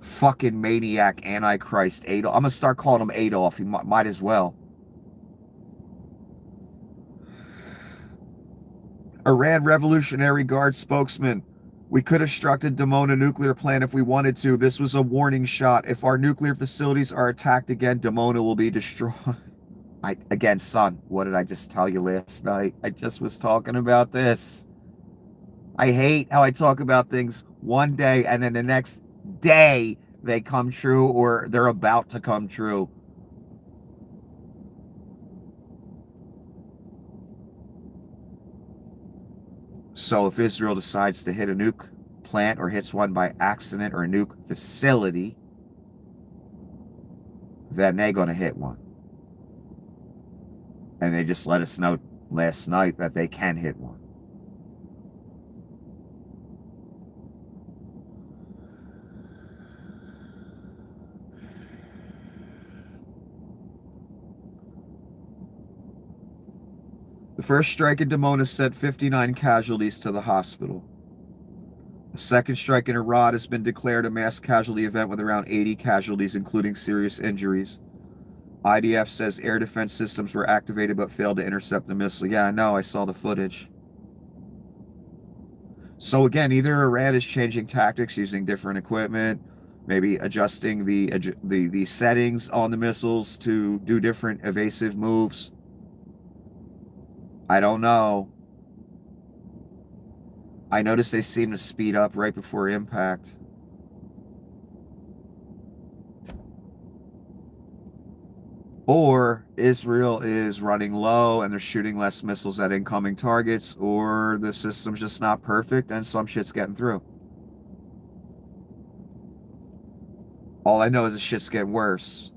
Fucking maniac, Antichrist, Adolf. I'm going to start calling him Adolf. He might as well. Iran Revolutionary Guard spokesman. We could have struck the Dimona nuclear plant if we wanted to. This was a warning shot. If our nuclear facilities are attacked again, Dimona will be destroyed. Again, son, what did I just tell you last night? I just was talking about this. I hate how I talk about things one day and then the next day they come true or they're about to come true. So if Israel decides to hit a nuke plant or hits one by accident or a nuke facility, then they're going to hit one. And they just let us know last night that they can hit one. The first strike in Dimona sent 59 casualties to the hospital. The second strike in Arad has been declared a mass casualty event with around 80 casualties, including serious injuries. IDF says air defense systems were activated but failed to intercept the missile. Yeah, I know. I saw the footage. So again, either Iran is changing tactics using different equipment, maybe adjusting the settings on the missiles to do different evasive moves. I don't know. I noticed they seem to speed up right before impact. Or Israel is running low and they're shooting less missiles at incoming targets, or the system's just not perfect and some shit's getting through. All I know is the shit's getting worse.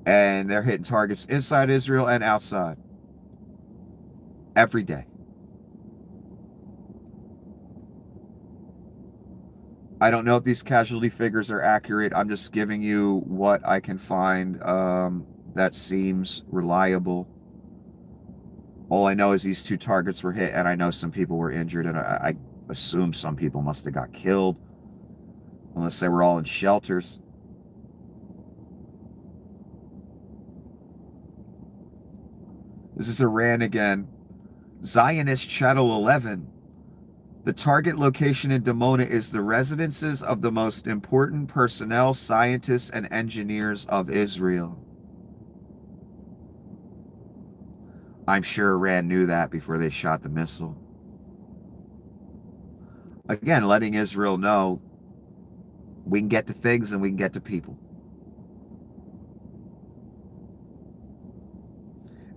And they're hitting targets inside Israel and outside. Every day. I don't know if these casualty figures are accurate. I'm just giving you what I can find that seems reliable. All I know is these two targets were hit, and I know some people were injured, and I assume some people must have got killed, unless they were all in shelters. This is Iran again. Zionist Channel 11. The target location in Dimona is the residences of the most important personnel, scientists, and engineers of Israel. I'm sure Iran knew that before they shot the missile. Again, letting Israel know we can get to things and we can get to people.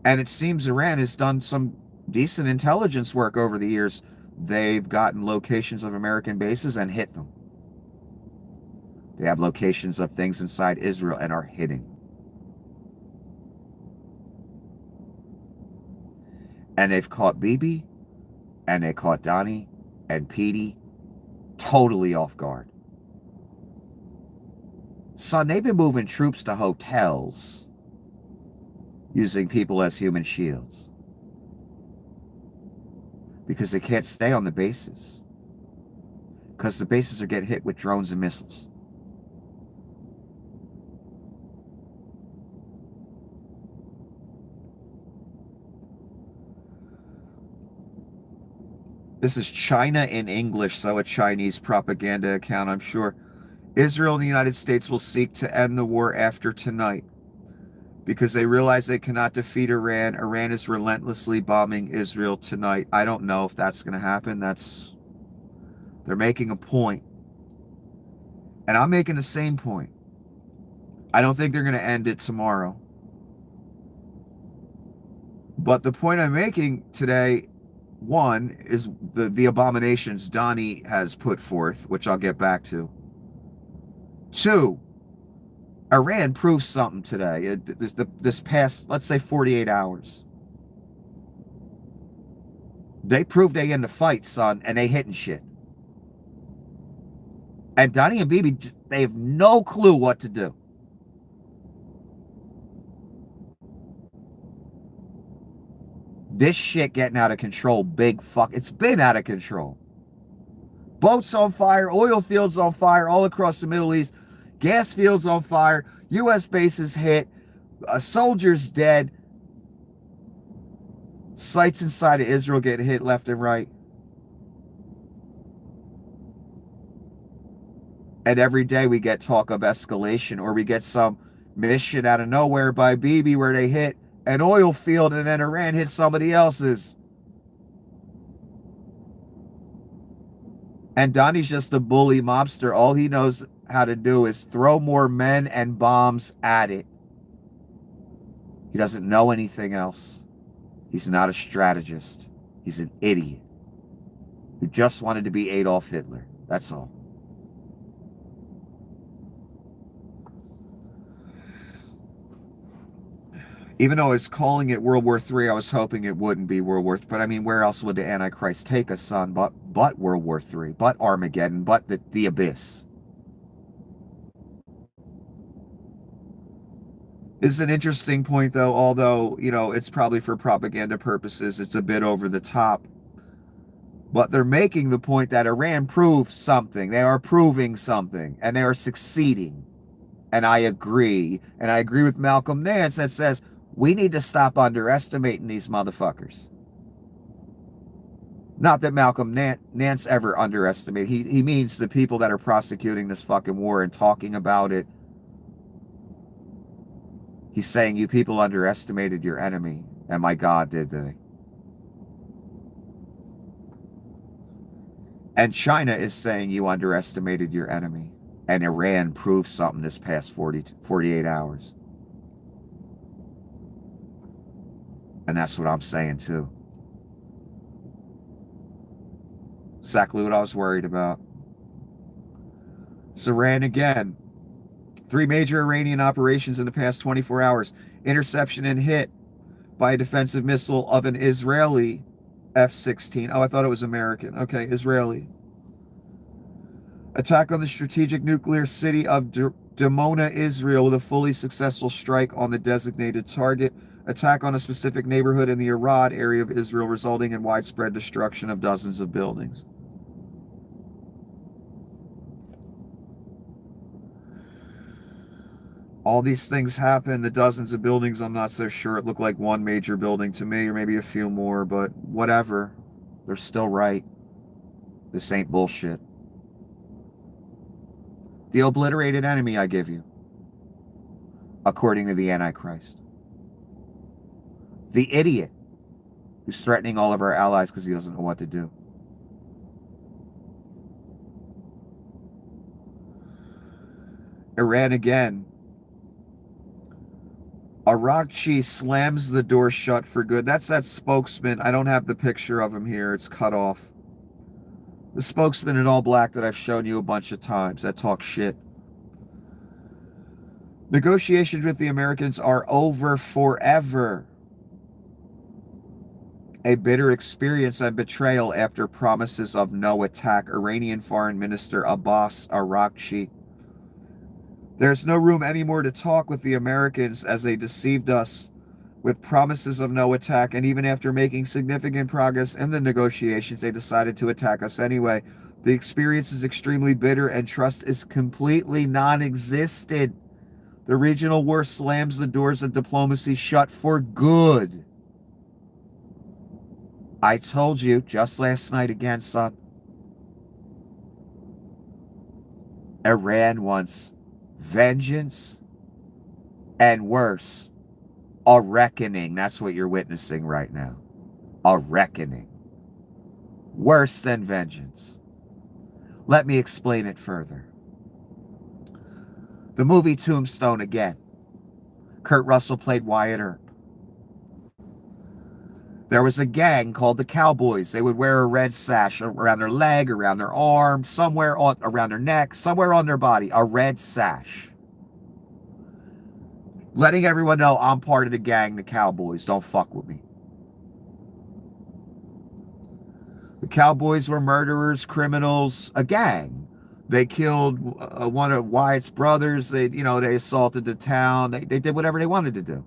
And it seems Iran has done some decent intelligence work over the years. They've gotten locations of American bases and hit them. They have locations of things inside Israel and are hitting. And they've caught Bibi, and they caught Donnie and Petey totally off guard. Son, they've been moving troops to hotels using people as human shields. Because they can't stay on the bases. Because the bases are getting hit with drones and missiles. This is China in English, so a Chinese propaganda account, I'm sure. Israel and the United States will seek to end the war after tonight. Because they realize they cannot defeat Iran. Iran is relentlessly bombing Israel tonight. I don't know if that's going to happen. They're making a point. And I'm making the same point. I don't think they're going to end it tomorrow. But the point I'm making today, one, is the abominations Donnie has put forth, which I'll get back to. Two, Iran proved something today, this past, let's say, 48 hours. They proved they in the fight, son, and they hitting shit. And Donnie and Bibi, they have no clue what to do. This shit getting out of control, big fuck. It's been out of control. Boats on fire, oil fields on fire all across the Middle East. Gas fields on fire, U.S. bases hit, soldiers dead, sites inside of Israel get hit left and right. And every day we get talk of escalation, or we get some mission out of nowhere by Bibi where they hit an oil field and then Iran hit somebody else's. And Donnie's just a bully mobster. All he knows how to do is throw more men and bombs at it. He doesn't know anything else. He's not a strategist. He's an idiot who just wanted to be Adolf Hitler. That's all. Even though I was calling it World War III, I was hoping it wouldn't be World War III. But I mean, where else would the Antichrist take us, son? But World War III, but Armageddon, but the abyss. It's an interesting point, though, although, it's probably for propaganda purposes. It's a bit over the top. But they're making the point that Iran proves something. They are proving something, and they are succeeding. And I agree. And I agree with Malcolm Nance that says we need to stop underestimating these motherfuckers. Not that Malcolm Nance ever underestimated. He means the people that are prosecuting this fucking war and talking about it. He's saying you people underestimated your enemy. And my God, did they? And China is saying you underestimated your enemy. And Iran proved something this past 48 hours. And that's what I'm saying too. Exactly what I was worried about. So Iran again. 3 major Iranian operations in the past 24 hours. Interception and hit by a defensive missile of an Israeli F-16. Oh, I thought it was American. Okay, Israeli. Attack on the strategic nuclear city of Dimona, Israel, with a fully successful strike on the designated target. Attack on a specific neighborhood in the Arad area of Israel, resulting in widespread destruction of dozens of buildings. All these things happen, the dozens of buildings, I'm not so sure. It looked like one major building to me, or maybe a few more, but whatever. They're still right. This ain't bullshit. The obliterated enemy I give you, according to the Antichrist. The idiot who's threatening all of our allies because he doesn't know what to do. Iran again. Arakchi slams the door shut for good. That's that spokesman. I don't have the picture of him here. It's cut off. The spokesman in all black that I've shown you a bunch of times that talks shit. Negotiations with the Americans are over forever. A bitter experience and betrayal after promises of no attack. Iranian Foreign Minister Abbas Arakchi. There's no room anymore to talk with the Americans as they deceived us with promises of no attack, and even after making significant progress in the negotiations, they decided to attack us anyway. The experience is extremely bitter and trust is completely non-existent. The regional war slams the doors of diplomacy shut for good. I told you just last night again, son. Iran wants vengeance and worse, a reckoning. That's what you're witnessing right now. A reckoning. Worse than vengeance. Let me explain it further. The movie Tombstone again. Kurt Russell played Wyatt Earp. There was a gang called the Cowboys. They would wear a red sash around their leg, around their arm, somewhere around their neck, somewhere on their body, a red sash. Letting everyone know I'm part of the gang, the Cowboys. Don't fuck with me. The Cowboys were murderers, criminals, a gang. They killed one of Wyatt's brothers. They assaulted the town. They did whatever they wanted to do.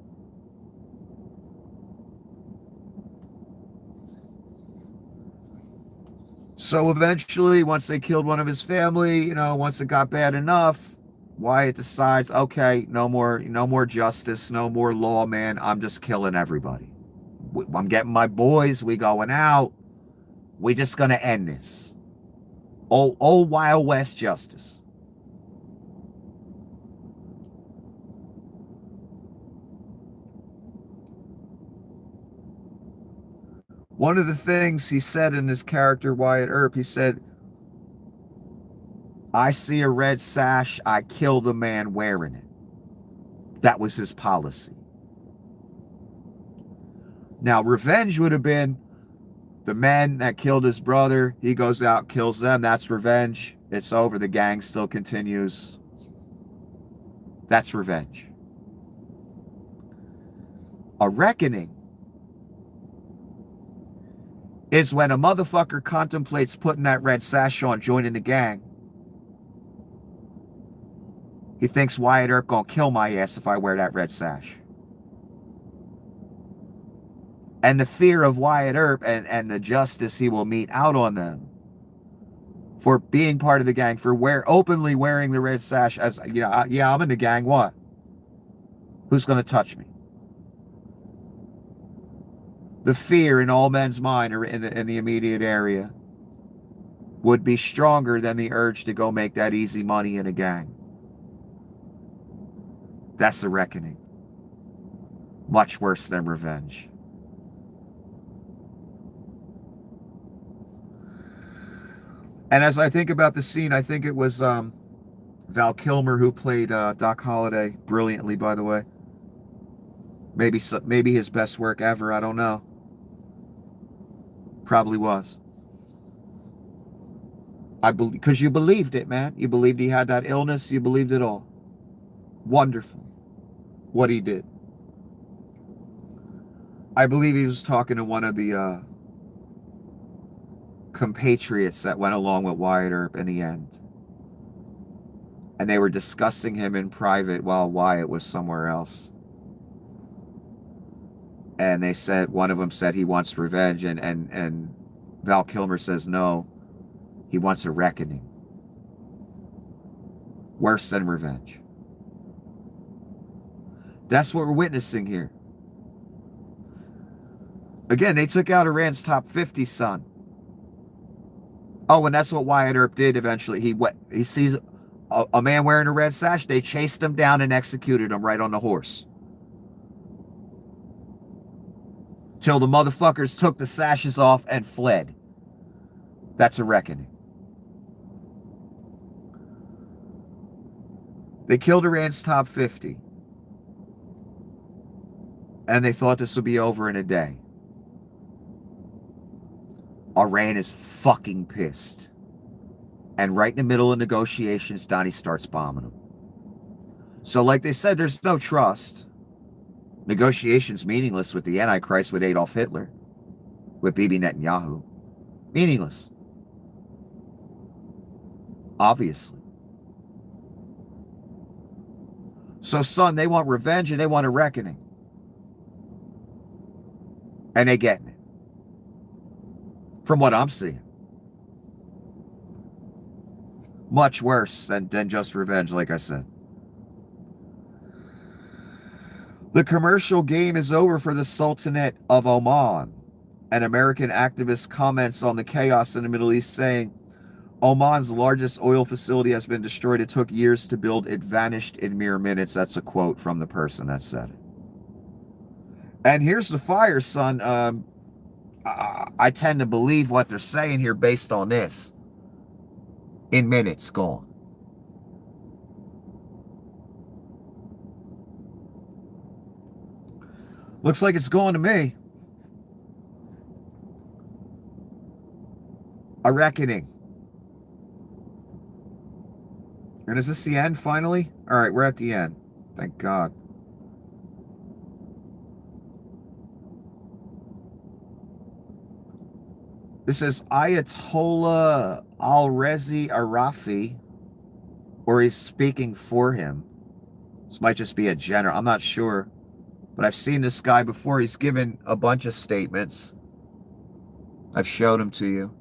So eventually, once they killed one of his family, once it got bad enough, Wyatt decides, okay, no more justice, no more law, man. I'm just killing everybody. I'm getting my boys. We going out. We just gonna end this. Old Wild West justice. One of the things he said in his character, Wyatt Earp, he said, I see a red sash, I kill the man wearing it. That was his policy. Now, revenge would have been the man that killed his brother. He goes out, kills them. That's revenge. It's over. The gang still continues. That's revenge. A reckoning is when a motherfucker contemplates putting that red sash on, joining the gang. He thinks Wyatt Earp gonna kill my ass if I wear that red sash. And the fear of Wyatt Earp and the justice he will mete out on them for being part of the gang, for openly wearing the red sash as, yeah, I'm in the gang, what? Who's going to touch me? The fear in all men's mind or in the immediate area would be stronger than the urge to go make that easy money in a gang. That's the reckoning. Much worse than revenge. And as I think about the scene, I think it was Val Kilmer who played Doc Holliday brilliantly, by the way. Maybe his best work ever, I don't know. Probably was. Because you believed it, man. You believed he had that illness. You believed it all. Wonderful. What he did. I believe he was talking to one of the compatriots that went along with Wyatt Earp in the end. And they were discussing him in private while Wyatt was somewhere else. And they said, one of them said he wants revenge, and Val Kilmer says no, he wants a reckoning. Worse than revenge. That's what we're witnessing here. Again, they took out Iran's top 50, son. Oh, and that's what Wyatt Earp did eventually. He sees a man wearing a red sash. They chased him down and executed him right on the horse. Till the motherfuckers took the sashes off and fled. That's a reckoning. They killed Iran's top 50. And they thought this would be over in a day. Iran is fucking pissed. And right in the middle of negotiations, Donnie starts bombing them. So like they said, there's no trust. Negotiations meaningless with the Antichrist, with Adolf Hitler, with Bibi Netanyahu. Meaningless. Obviously. So, son, they want revenge and they want a reckoning. And they getting it. From what I'm seeing. Much worse than just revenge, like I said. The commercial game is over for the Sultanate of Oman. An American activist comments on the chaos in the Middle East, saying, Oman's largest oil facility has been destroyed. It took years to build. It vanished in mere minutes. That's a quote from the person that said it. And here's the fire, son. I tend to believe what they're saying here based on this. In minutes, gone. Looks like it's going to me. A reckoning. And is this the end, finally? All right, we're at the end. Thank God. This is Ayatollah Al-Reza Arafi, or he's speaking for him. This might just be a general. I'm not sure. But I've seen this guy before. He's given a bunch of statements. I've showed them to you.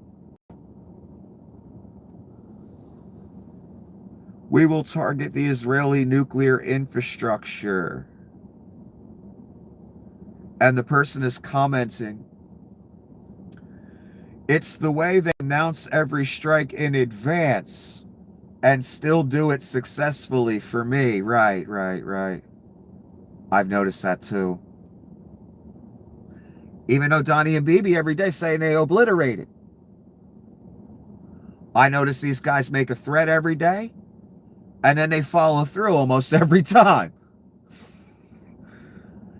We will target the Israeli nuclear infrastructure. And the person is commenting, it's the way they announce every strike in advance and still do it successfully for me. Right. I've noticed that too. Even though Donnie and Bibi every day saying they obliterate it. I notice these guys make a threat every day, and then they follow through almost every time.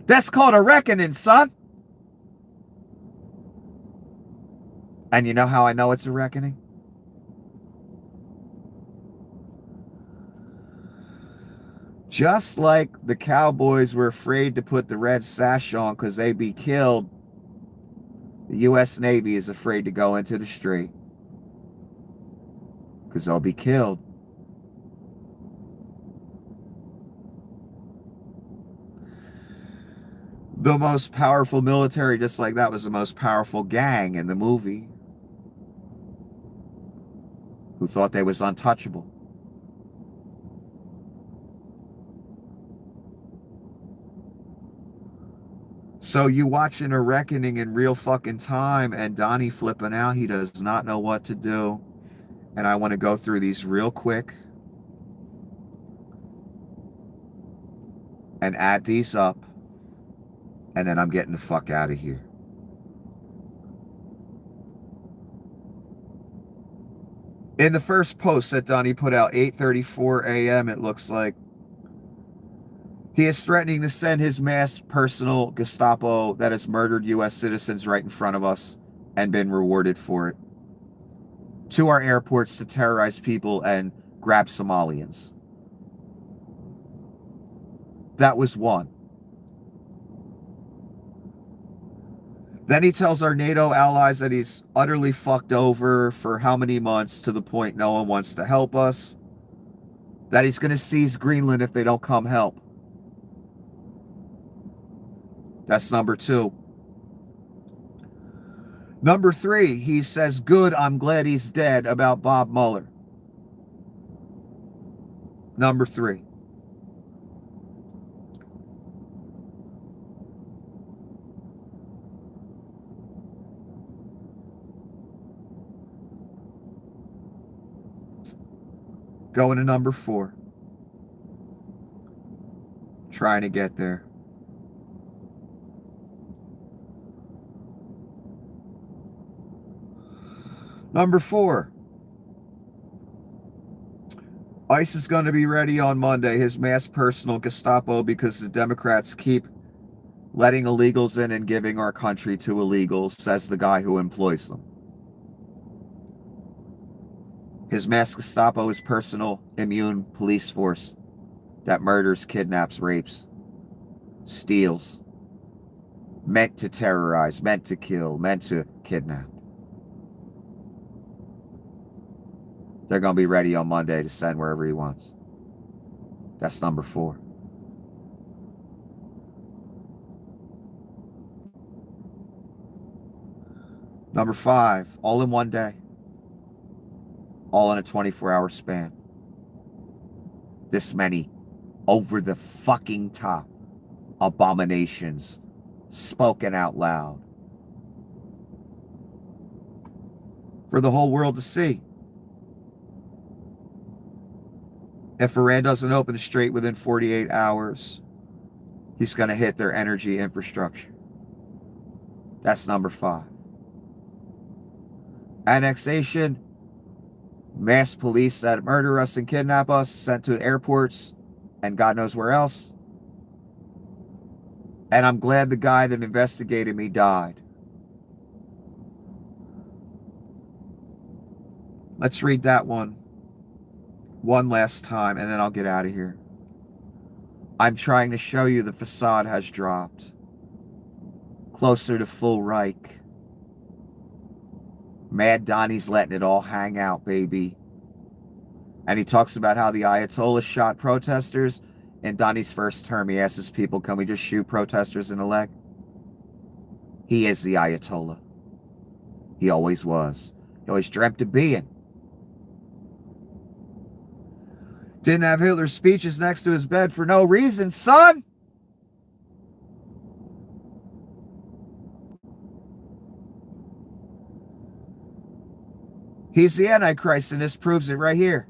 That's called a reckoning, son. And you know how I know it's a reckoning? Just like the cowboys were afraid to put the red sash on because they'd be killed, the U.S. Navy is afraid to go into the street because they'll be killed. The most powerful military, just like that, was the most powerful gang in the movie, who thought they was untouchable. So you watching a reckoning in real fucking time, and Donnie flipping out. He does not know what to do. And I want to go through these real quick and add these up, and then I'm getting the fuck out of here. In the first post that Donnie put out, 8:34 a.m., it looks like, he is threatening to send his mass personal Gestapo that has murdered U.S. citizens right in front of us and been rewarded for it to our airports to terrorize people and grab Somalians. That was one. Then he tells our NATO allies that he's utterly fucked over for how many months, to the point no one wants to help us. That he's going to seize Greenland if they don't come help. That's number 2. Number 3, he says, good, I'm glad he's dead, about Bob Mueller. Number 3. Going to number 4. Trying to get there. Number 4. ICE is going to be ready on Monday, his mass personal Gestapo, because the Democrats keep letting illegals in and giving our country to illegals, says the guy who employs them. His mass Gestapo is personal immune police force that murders, kidnaps, rapes, steals, meant to terrorize, meant to kill, meant to kidnap. They're going to be ready on Monday to send wherever he wants. That's number 4. Number 5, all in one day. All in a 24-hour span. This many over the fucking top abominations spoken out loud for the whole world to see. If Iran doesn't open the strait within 48 hours, he's going to hit their energy infrastructure. That's number 5. Annexation. Mass police that murder us and kidnap us, sent to airports and God knows where else. And I'm glad the guy that investigated me died. Let's read that one last time, and then I'll get out of here. I'm trying to show you the facade has dropped. Closer to full Reich. Mad Donnie's letting it all hang out, baby. And he talks about how the Ayatollah shot protesters. In Donnie's first term, he asks his people, can we just shoot protesters in the leg? He is the Ayatollah. He always was. He always dreamt of being. Didn't have Hitler's speeches next to his bed for no reason, son! He's the Antichrist, and this proves it right here.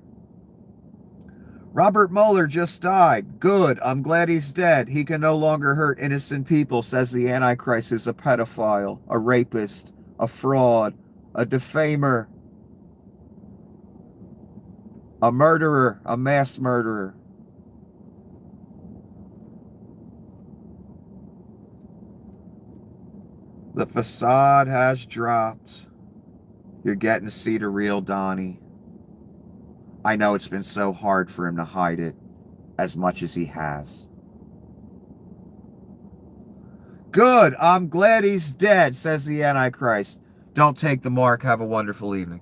Robert Mueller just died. Good. I'm glad he's dead. He can no longer hurt innocent people, says the Antichrist, who's a pedophile, a rapist, a fraud, a defamer, a murderer, a mass murderer. The facade has dropped. You're getting to see the real Donnie. I know it's been so hard for him to hide it as much as he has. Good. I'm glad he's dead, says the Antichrist. Don't take the mark. Have a wonderful evening.